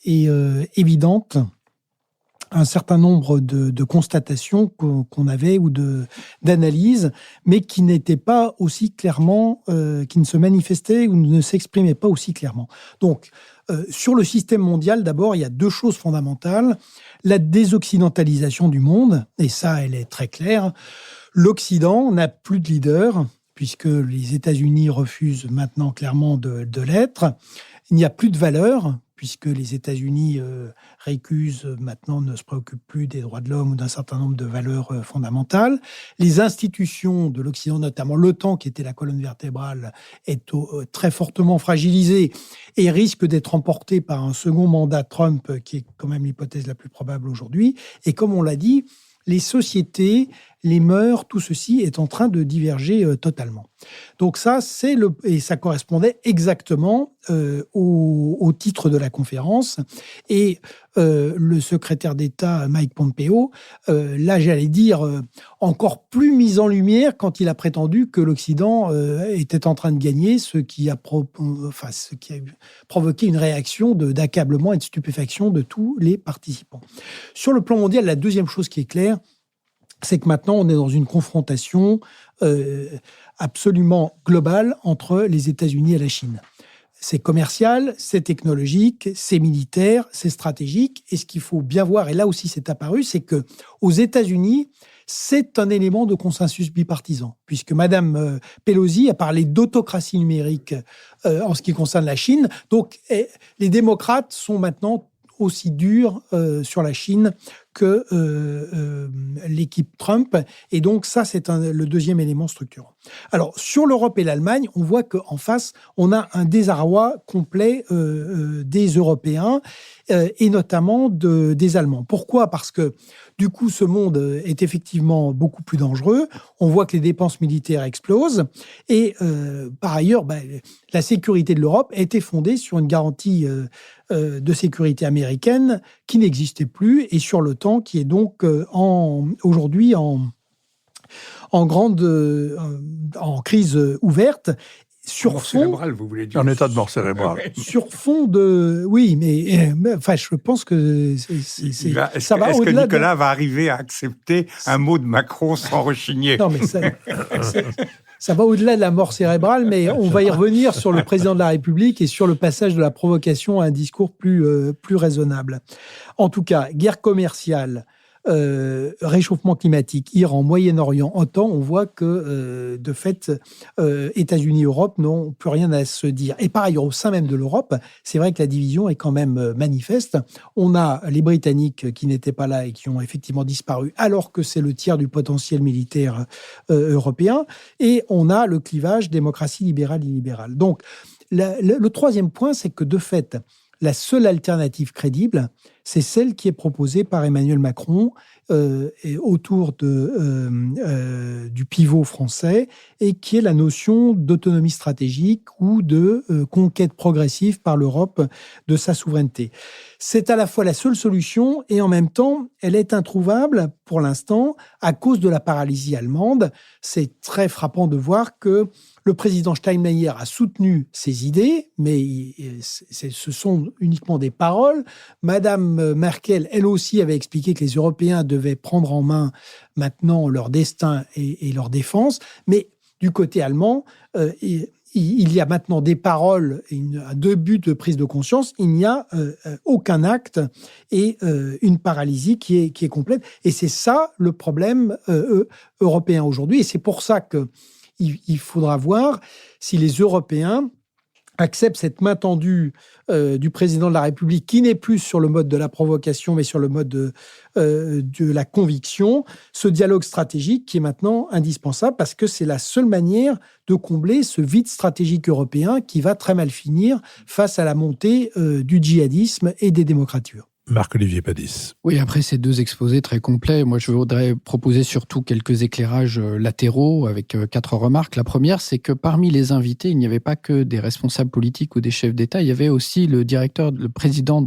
et évidente un certain nombre de constatations qu'on avait ou d'analyses, mais qui n'étaient pas aussi clairement, qui ne se manifestaient ou ne s'exprimaient pas aussi clairement. Donc, sur le système mondial, d'abord, il y a deux choses fondamentales. La désoccidentalisation du monde, et ça, elle est très claire. L'Occident n'a plus de leader, puisque les États-Unis refusent maintenant clairement de l'être. Il n'y a plus de valeur, puisque les États-Unis récusent, maintenant ne se préoccupent plus des droits de l'homme ou d'un certain nombre de valeurs fondamentales. Les institutions de l'Occident, notamment l'OTAN, qui était la colonne vertébrale, est très fortement fragilisée et risque d'être emportée par un second mandat Trump, qui est quand même l'hypothèse la plus probable aujourd'hui. Et comme on l'a dit, les sociétés, les mœurs, tout ceci est en train de diverger totalement. Donc ça, et ça correspondait exactement au titre de la conférence. Et le secrétaire d'État Mike Pompeo, là, j'allais dire, encore plus mis en lumière quand il a prétendu que l'Occident était en train de gagner, ce qui a provoqué une réaction d'accablement et de stupéfaction de tous les participants. Sur le plan mondial, la deuxième chose qui est claire, c'est que maintenant, on est dans une confrontation absolument globale entre les États-Unis et la Chine. C'est commercial, c'est technologique, c'est militaire, c'est stratégique. Et ce qu'il faut bien voir, et là aussi c'est apparu, c'est que aux États-Unis, c'est un élément de consensus bipartisan, puisque Madame Pelosi a parlé d'autocratie numérique en ce qui concerne la Chine. Donc, les démocrates sont maintenant aussi durs sur la Chine que l'équipe Trump. Et donc, ça, c'est le deuxième élément structurant. Alors, sur l'Europe et l'Allemagne, on voit qu'en face, on a un désarroi complet des Européens et notamment des Allemands. Pourquoi ? Parce que, du coup, ce monde est effectivement beaucoup plus dangereux. On voit que les dépenses militaires explosent. Et par ailleurs, la sécurité de l'Europe a été fondée sur une garantie de sécurité américaine qui n'existait plus, et sur l'OTAN qui est donc aujourd'hui en crise ouverte. Sur mort fond cérébrale, vous voulez dire. En état de mort cérébrale. Sur fond de... Oui, mais je pense que ça va Est-ce que au-delà Nicolas va arriver à accepter un mot de Macron sans rechigner ? Non, mais ça va au-delà de la mort cérébrale, mais on va y revenir sur le président de la République et sur le passage de la provocation à un discours plus raisonnable. En tout cas, guerre commerciale, réchauffement climatique, Iran, Moyen-Orient, OTAN, on voit que, de fait, États-Unis et Europe n'ont plus rien à se dire. Et par ailleurs, au sein même de l'Europe, c'est vrai que la division est quand même manifeste. On a les Britanniques qui n'étaient pas là et qui ont effectivement disparu, alors que c'est le tiers du potentiel militaire européen. Et on a le clivage démocratie libérale-illibérale. Donc, le troisième point, c'est que, de fait, la seule alternative crédible, c'est celle qui est proposée par Emmanuel Macron et autour du pivot français, et qui est la notion d'autonomie stratégique ou de conquête progressive par l'Europe de sa souveraineté. C'est à la fois la seule solution et en même temps, elle est introuvable pour l'instant à cause de la paralysie allemande. C'est très frappant de voir que le président Steinmeier a soutenu ces idées, mais ce sont uniquement des paroles. Madame Merkel, elle aussi, avait expliqué que les Européens devaient prendre en main maintenant leur destin et leur défense. Mais du côté allemand, il y a maintenant des paroles, un début de prise de conscience, il n'y a aucun acte et une paralysie qui est complète. Et c'est ça le problème européen aujourd'hui. Et c'est pour ça qu'il faudra voir si les Européens acceptent cette main tendue du président de la République, qui n'est plus sur le mode de la provocation, mais sur le mode de la conviction, ce dialogue stratégique qui est maintenant indispensable, parce que c'est la seule manière de combler ce vide stratégique européen qui va très mal finir face à la montée du djihadisme et des démocratures. Marc-Olivier Padis. Oui, après ces deux exposés très complets, moi je voudrais proposer surtout quelques éclairages latéraux avec 4 remarques. La première, c'est que parmi les invités, il n'y avait pas que des responsables politiques ou des chefs d'État, il y avait aussi le président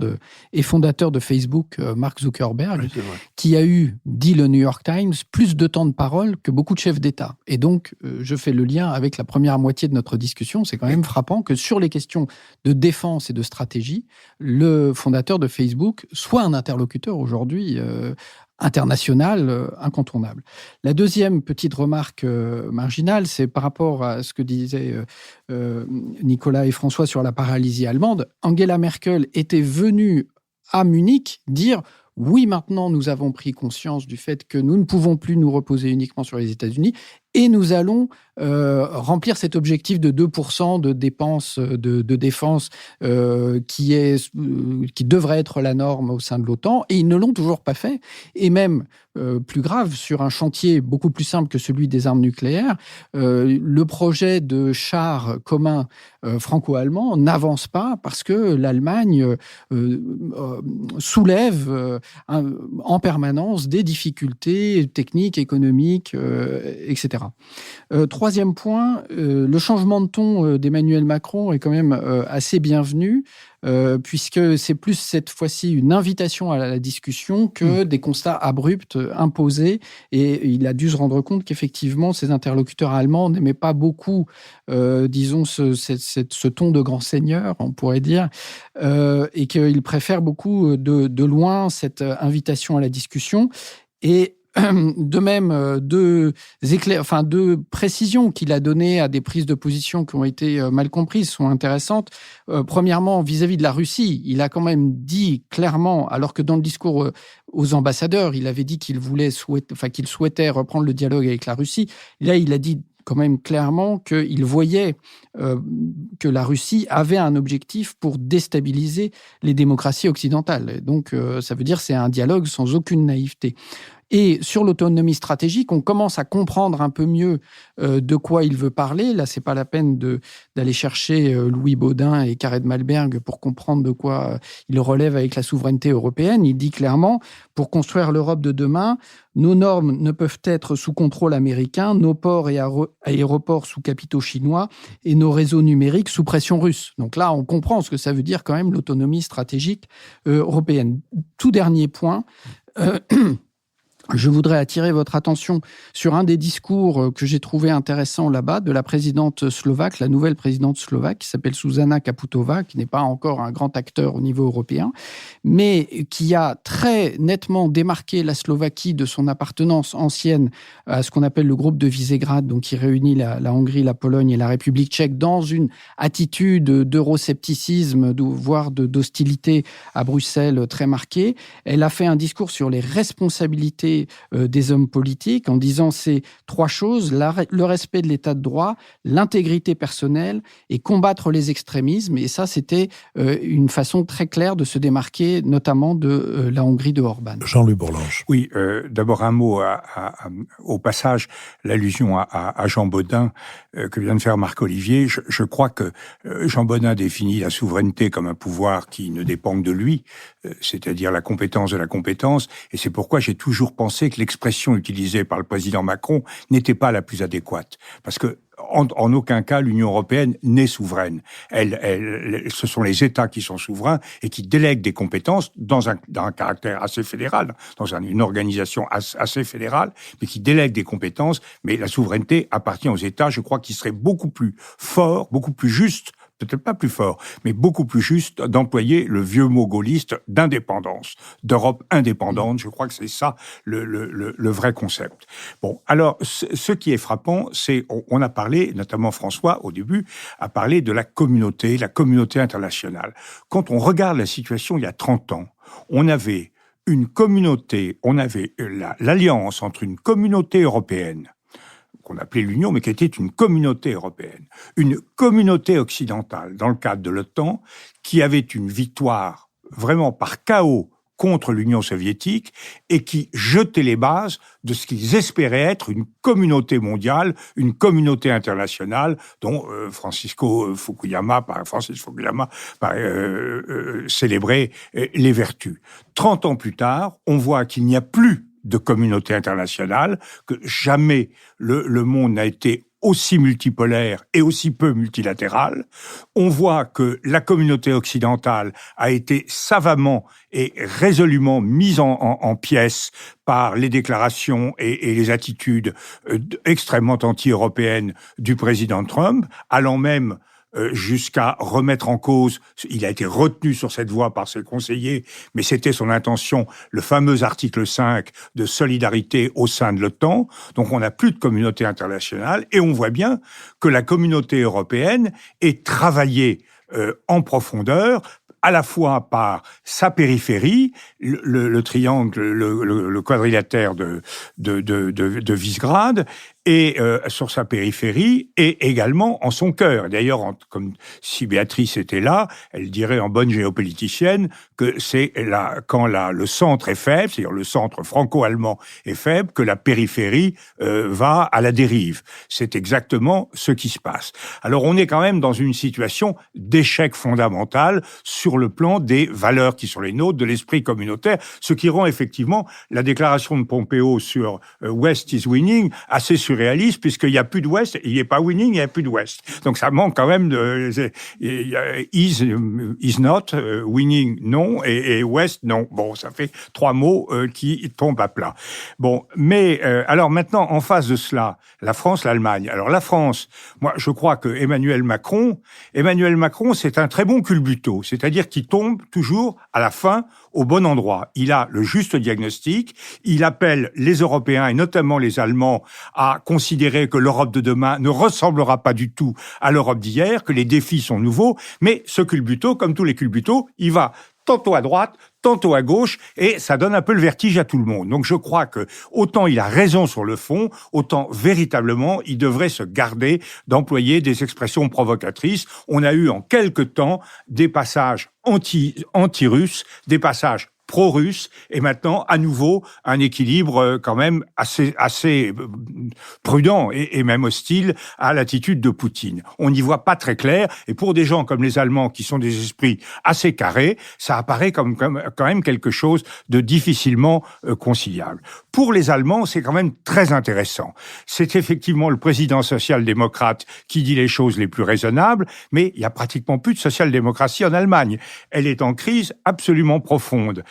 et fondateur de Facebook, Mark Zuckerberg, oui, qui a eu, dit le New York Times, plus de temps de parole que beaucoup de chefs d'État. Et donc, je fais le lien avec la première moitié de notre discussion. C'est quand même frappant que sur les questions de défense et de stratégie, le fondateur de Facebook soit un interlocuteur aujourd'hui international incontournable. La deuxième petite remarque marginale, c'est par rapport à ce que disaient Nicolas et François sur la paralysie allemande. Angela Merkel était venue à Munich dire « Oui, maintenant, nous avons pris conscience du fait que nous ne pouvons plus nous reposer uniquement sur les États-Unis et nous allons remplir cet objectif de 2% de dépenses de défense qui devrait être la norme au sein de l'OTAN. Et ils ne l'ont toujours pas fait. Et même, plus grave, sur un chantier beaucoup plus simple que celui des armes nucléaires, le projet de chars communs franco-allemands n'avance pas parce que l'Allemagne soulève en permanence des difficultés techniques, économiques, etc. Troisième point, le changement de ton d'Emmanuel Macron est quand même assez bienvenu, puisque c'est plus cette fois-ci une invitation à la discussion que des constats abrupts imposés. Et il a dû se rendre compte qu'effectivement, ses interlocuteurs allemands n'aimaient pas beaucoup, disons, ce ton de grand seigneur, on pourrait dire, et qu'ils préfèrent beaucoup de loin cette invitation à la discussion. Et de même, deux précisions qu'il a données à des prises de position qui ont été mal comprises sont intéressantes. Premièrement, vis-à-vis de la Russie, il a quand même dit clairement, alors que dans le discours aux ambassadeurs, il avait dit qu'il souhaitait reprendre le dialogue avec la Russie. Là, il a dit quand même clairement qu'il voyait que la Russie avait un objectif pour déstabiliser les démocraties occidentales. Et donc, ça veut dire que c'est un dialogue sans aucune naïveté. Et sur l'autonomie stratégique, on commence à comprendre un peu mieux de quoi il veut parler. Là, c'est pas la peine d'aller chercher Louis Baudin et Karel Malberg pour comprendre de quoi il relève avec la souveraineté européenne. Il dit clairement, pour construire l'Europe de demain, nos normes ne peuvent être sous contrôle américain, nos ports et aéroports sous capitaux chinois et nos réseaux numériques sous pression russe. Donc là, on comprend ce que ça veut dire quand même l'autonomie stratégique européenne. Tout dernier point. Je voudrais attirer votre attention sur un des discours que j'ai trouvé intéressant là-bas de la présidente slovaque, la nouvelle présidente slovaque, qui s'appelle Zuzana Čaputová, qui n'est pas encore un grand acteur au niveau européen, mais qui a très nettement démarqué la Slovaquie de son appartenance ancienne à ce qu'on appelle le groupe de Visegrad, donc qui réunit la Hongrie, la Pologne et la République tchèque dans une attitude d'euroscepticisme, voire d'hostilité à Bruxelles très marquée. Elle a fait un discours sur les responsabilités des hommes politiques en disant ces 3 choses, le respect de l'état de droit, l'intégrité personnelle et combattre les extrémismes. Et ça, c'était une façon très claire de se démarquer, notamment de la Hongrie de Orban. Jean-Louis Bourlanges. Oui, d'abord un mot au passage, l'allusion à Jean Bodin que vient de faire Marc-Olivier. Je crois que Jean Bodin définit la souveraineté comme un pouvoir qui ne dépend que de lui, c'est-à-dire la compétence de la compétence. Et c'est pourquoi j'ai toujours pensé que l'expression utilisée par le président Macron n'était pas la plus adéquate. Parce que en aucun cas, l'Union européenne n'est souveraine. Ce sont les États qui sont souverains et qui délèguent des compétences dans un caractère assez fédéral, dans une organisation assez fédérale, mais qui délèguent des compétences. Mais la souveraineté appartient aux États. Je crois qu'il serait beaucoup plus fort, beaucoup plus juste peut-être pas plus fort, mais beaucoup plus juste d'employer le vieux mot gaulliste d'indépendance, d'Europe indépendante. Je crois que c'est ça le vrai concept. Bon, alors, ce qui est frappant, c'est, on a parlé, notamment François, au début, a parlé de la communauté internationale. Quand on regarde la situation il y a 30 ans, on avait une communauté, on avait l'alliance entre une communauté européenne, qu'on appelait l'Union, mais qui était une communauté européenne, une communauté occidentale, dans le cadre de l'OTAN, qui avait une victoire vraiment par chaos contre l'Union soviétique et qui jetait les bases de ce qu'ils espéraient être une communauté mondiale, une communauté internationale dont Francis Fukuyama célébrait les vertus. 30 ans plus tard, on voit qu'il n'y a plus de communauté internationale, que jamais le monde n'a été aussi multipolaire et aussi peu multilatéral. On voit que la communauté occidentale a été savamment et résolument mise en pièces par les déclarations et les attitudes extrêmement anti-européennes du président Trump, allant même jusqu'à remettre en cause, il a été retenu sur cette voie par ses conseillers, mais c'était son intention, le fameux article 5 de solidarité au sein de l'OTAN. Donc on n'a plus de communauté internationale et on voit bien que la communauté européenne est travaillée en profondeur, à la fois par sa périphérie, le triangle, le quadrilatère de Visegrad, et sur sa périphérie, et également en son cœur. D'ailleurs, comme si Béatrice était là, elle dirait en bonne géopoliticienne que c'est quand le centre est faible, c'est-à-dire le centre franco-allemand est faible, que la périphérie va à la dérive. C'est exactement ce qui se passe. Alors on est quand même dans une situation d'échec fondamental sur le plan des valeurs qui sont les nôtres, de l'esprit communautaire, ce qui rend effectivement la déclaration de Pompeo sur West is winning assez surréaliste, puisqu'il n'y a plus de West, il n'y a pas winning, il n'y a plus de West. Donc ça manque quand même de is not, winning non, et West non. Bon, ça fait 3 mots qui tombent à plat. Bon, mais alors maintenant, en face de cela, la France, l'Allemagne. Alors la France, moi je crois que Emmanuel Macron, c'est un très bon culbuto, c'est-à-dire qu'il tombe toujours à la fin au bon endroit. Il a le juste diagnostic, il appelle les Européens et notamment les Allemands à considérer que l'Europe de demain ne ressemblera pas du tout à l'Europe d'hier, que les défis sont nouveaux, mais ce culbuto, comme tous les culbutos, il va tantôt à droite, tantôt à gauche, et ça donne un peu le vertige à tout le monde. Donc je crois que autant il a raison sur le fond, autant véritablement il devrait se garder d'employer des expressions provocatrices. On a eu en quelque temps des passages anti-russes, des passages pro-russe, et maintenant, à nouveau, un équilibre quand même assez prudent et même hostile à l'attitude de Poutine. On n'y voit pas très clair, et pour des gens comme les Allemands, qui sont des esprits assez carrés, ça apparaît comme quand même quelque chose de difficilement conciliable. Pour les Allemands, c'est quand même très intéressant. C'est effectivement le président social-démocrate qui dit les choses les plus raisonnables, mais il y a pratiquement plus de social-démocratie en Allemagne. Elle est en crise absolument profonde.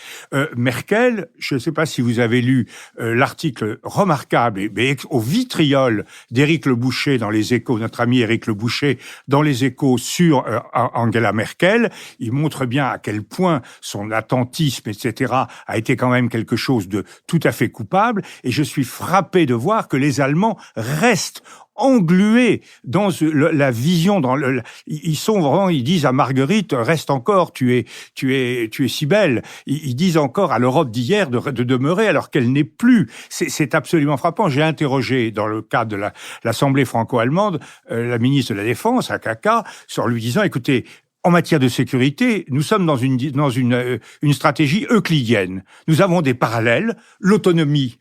Merkel, je ne sais pas si vous avez lu l'article remarquable mais au vitriol d'Éric Le Boucher dans les Échos, notre ami Éric Le Boucher dans les Échos sur Angela Merkel. Il montre bien à quel point son attentisme, etc., a été quand même quelque chose de tout à fait coupable. Et je suis frappé de voir que les Allemands restent englués dans la vision, ils sont vraiment, ils disent à Marguerite, reste encore, tu es si belle. Ils disent encore à l'Europe d'hier de demeurer alors qu'elle n'est plus. C'est absolument frappant. J'ai interrogé dans le cadre de l'Assemblée franco-allemande la ministre de la Défense, Akaka, sur lui disant, écoutez, en matière de sécurité, nous sommes dans une stratégie euclidienne. Nous avons des parallèles, l'autonomie,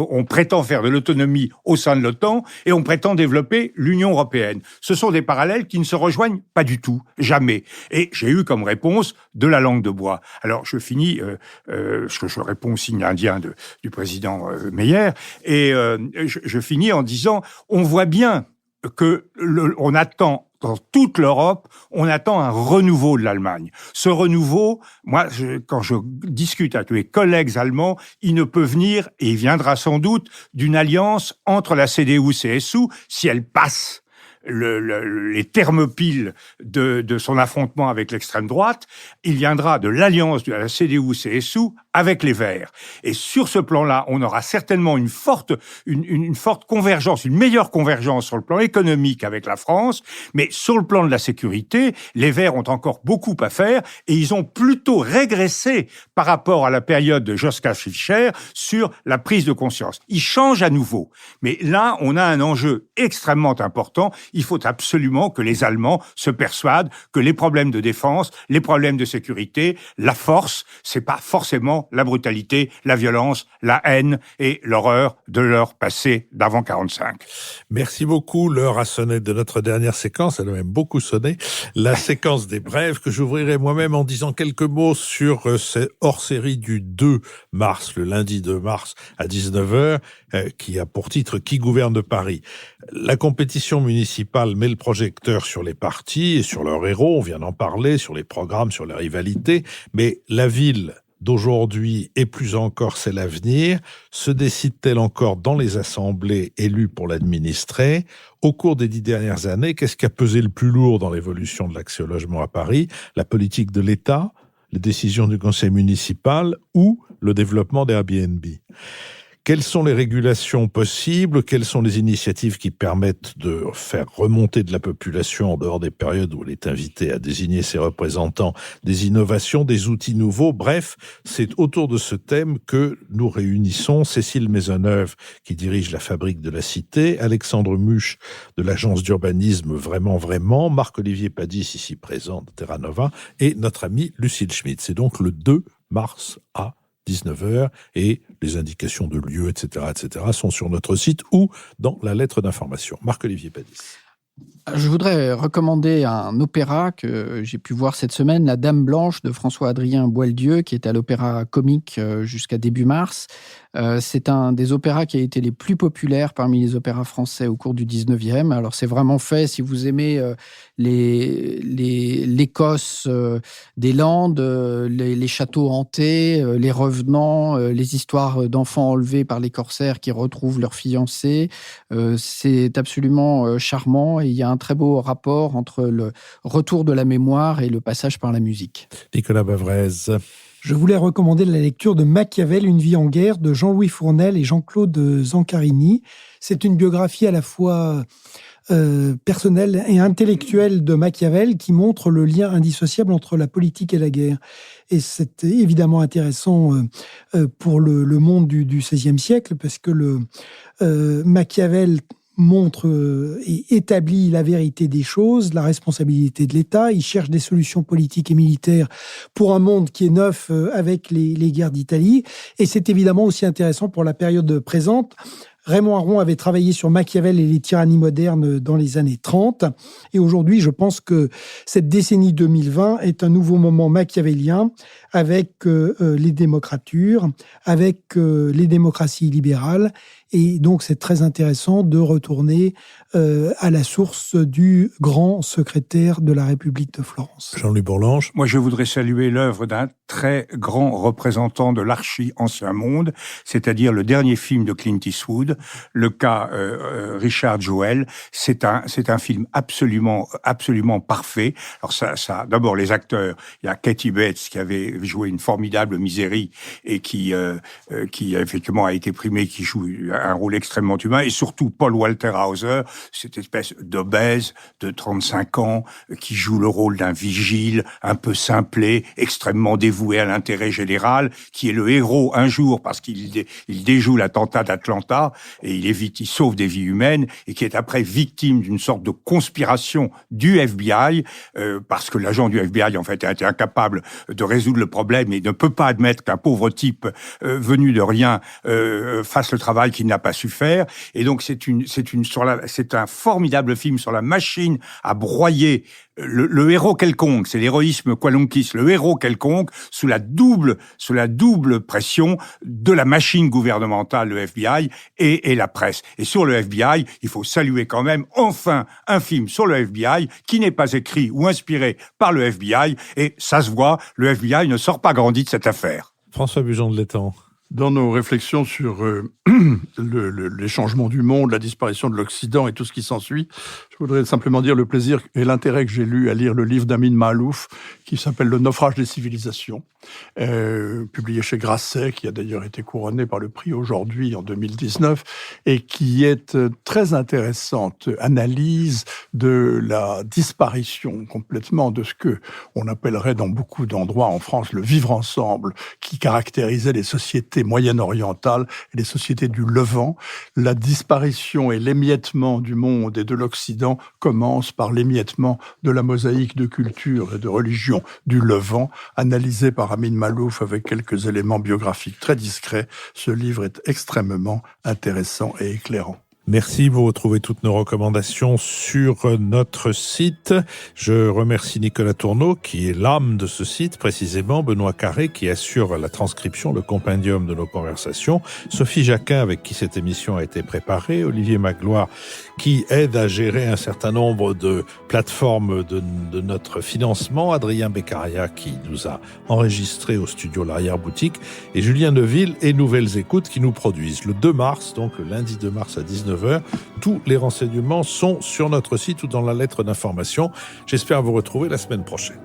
on prétend faire de l'autonomie au sein de l'OTAN et on prétend développer l'Union européenne. Ce sont des parallèles qui ne se rejoignent pas du tout, jamais. Et j'ai eu comme réponse de la langue de bois. Alors je finis, je réponds au signe indien du président Meyer, et je finis en disant, on voit bien que on attend dans toute l'Europe, on attend un renouveau de l'Allemagne. Ce renouveau, moi, quand je discute avec mes collègues allemands, il ne peut venir, et il viendra sans doute, d'une alliance entre la CDU-CSU, si elle passe les thermopiles de son affrontement avec l'extrême droite, il viendra de l'alliance de la CDU-CSU avec les Verts. Et sur ce plan-là, on aura certainement une forte convergence, une meilleure convergence sur le plan économique avec la France, mais sur le plan de la sécurité, les Verts ont encore beaucoup à faire et ils ont plutôt régressé par rapport à la période de Joschka Fischer sur la prise de conscience. Ils changent à nouveau. Mais là, on a un enjeu extrêmement important. Il faut absolument que les Allemands se persuadent que les problèmes de défense, les problèmes de sécurité, la force, c'est pas forcément la brutalité, la violence, la haine et l'horreur de leur passé d'avant 45. Merci beaucoup. L'heure a sonné de notre dernière séquence. Elle a même beaucoup sonné. La séquence des brèves que j'ouvrirai moi-même en disant quelques mots sur cette hors-série du 2 mars, le lundi 2 mars à 19h, qui a pour titre « Qui gouverne Paris ?» La compétition municipale met le projecteur sur les partis et sur leurs héros. On vient d'en parler, sur les programmes, sur les rivalités. Mais la ville d'aujourd'hui et plus encore celle à venir, se décide-t-elle encore dans les assemblées élues pour l'administrer? Au cours des 10 dernières années, qu'est-ce qui a pesé le plus lourd dans l'évolution de l'accès au logement à Paris? La politique de l'État, les décisions du conseil municipal ou le développement des Airbnb? Quelles sont les régulations possibles? Quelles sont les initiatives qui permettent de faire remonter de la population en dehors des périodes où elle est invitée à désigner ses représentants, des innovations, des outils nouveaux? Bref, c'est autour de ce thème que nous réunissons Cécile Maisonneuve, qui dirige la Fabrique de la Cité, Alexandre Muche de l'agence d'urbanisme Vraiment, Marc-Olivier Padis, ici présent de Terra Nova, et notre ami Lucille Schmitt. C'est donc le 2 mars à 19h et les indications de lieu, etc., sont sur notre site ou dans la lettre d'information. Marc-Olivier Padis. Je voudrais recommander un opéra que j'ai pu voir cette semaine, La Dame Blanche de François-Adrien Boieldieu, qui est à l'Opéra Comique jusqu'à début mars. C'est un des opéras qui a été les plus populaires parmi les opéras français au cours du 19e. Alors c'est vraiment fait, si vous aimez l'Écosse des Landes, les châteaux hantés, les revenants, les histoires d'enfants enlevés par les corsaires qui retrouvent leurs fiancés. C'est absolument charmant et il y a un très beau rapport entre le retour de la mémoire et le passage par la musique. Nicolas Bavrez. Je voulais recommander la lecture de Machiavel, Une vie en guerre, de Jean-Louis Fournel et Jean-Claude Zancarini. C'est une biographie à la fois personnelle et intellectuelle de Machiavel qui montre le lien indissociable entre la politique et la guerre. Et c'est évidemment intéressant pour le monde du XVIe siècle parce que Machiavel montre et établit la vérité des choses, la responsabilité de l'État. Il cherche des solutions politiques et militaires pour un monde qui est neuf avec les guerres d'Italie. Et c'est évidemment aussi intéressant pour la période présente. Raymond Aron avait travaillé sur Machiavel et les tyrannies modernes dans les années 30. Et aujourd'hui, je pense que cette décennie 2020 est un nouveau moment machiavélien avec les démocratures, avec les démocraties libérales. Et donc, c'est très intéressant de retourner à la source du grand secrétaire de la République de Florence. Jean-Louis Bourlange. Moi, je voudrais saluer l'œuvre d'un très grand représentant de l'archi-ancien monde, c'est-à-dire le dernier film de Clint Eastwood, le cas Richard Jewell. C'est un film absolument parfait. Alors ça, d'abord les acteurs. Il y a Kathy Bates qui avait joué une formidable Misery et qui effectivement a été primée, qui joue un rôle extrêmement humain, et surtout Paul Walter Hauser, cette espèce d'obèse de 35 ans qui joue le rôle d'un vigile un peu simplé, extrêmement dévoué à l'intérêt général, qui est le héros un jour parce qu'il déjoue l'attentat d'Atlanta et il sauve des vies humaines, et qui est après victime d'une sorte de conspiration du FBI parce que l'agent du FBI en fait a été incapable de résoudre le problème et ne peut pas admettre qu'un pauvre type venu de rien fasse le travail qu'il n'a pas su faire. Et donc c'est un formidable film sur la machine à broyer le héros quelconque, c'est l'héroïsme qualunquiste, le héros quelconque sous la double pression de la machine gouvernementale, le FBI et la presse. Et sur le FBI, il faut saluer quand même enfin un film sur le FBI qui n'est pas écrit ou inspiré par le FBI, et ça se voit, le FBI ne sort pas grandi de cette affaire. François Bujon de l'Étang. dans nos réflexions sur les changements du monde, la disparition de l'Occident et tout ce qui s'ensuit, je voudrais simplement dire le plaisir et l'intérêt que j'ai lu à lire le livre d'Amin Maalouf qui s'appelle « Le naufrage des civilisations », publié chez Grasset, qui a d'ailleurs été couronné par le prix Aujourd'hui en 2019, et qui est très intéressante analyse de la disparition complètement de ce que on appellerait dans beaucoup d'endroits en France le vivre ensemble, qui caractérisait les sociétés moyen-orientales et les sociétés du Levant. La disparition et l'émiettement du monde et de l'Occident commence par l'émiettement de la mosaïque de culture et de religion du Levant, analysé par Amin Maalouf avec quelques éléments biographiques très discrets. Ce livre est extrêmement intéressant et éclairant. Merci, vous retrouvez toutes nos recommandations sur notre site. Je remercie Nicolas Tourneau, qui est l'âme de ce site, précisément, Benoît Carré, qui assure la transcription, le compendium de nos conversations, Sophie Jacquin, avec qui cette émission a été préparée, Olivier Magloire, qui aide à gérer un certain nombre de plateformes de notre financement, Adrien Beccaria, qui nous a enregistré au studio L'Arrière-Boutique, et Julien Neuville et Nouvelles Écoutes, qui nous produisent. Le 2 mars, donc le lundi 2 mars à 19h, tous les renseignements sont sur notre site ou dans la lettre d'information. J'espère vous retrouver la semaine prochaine.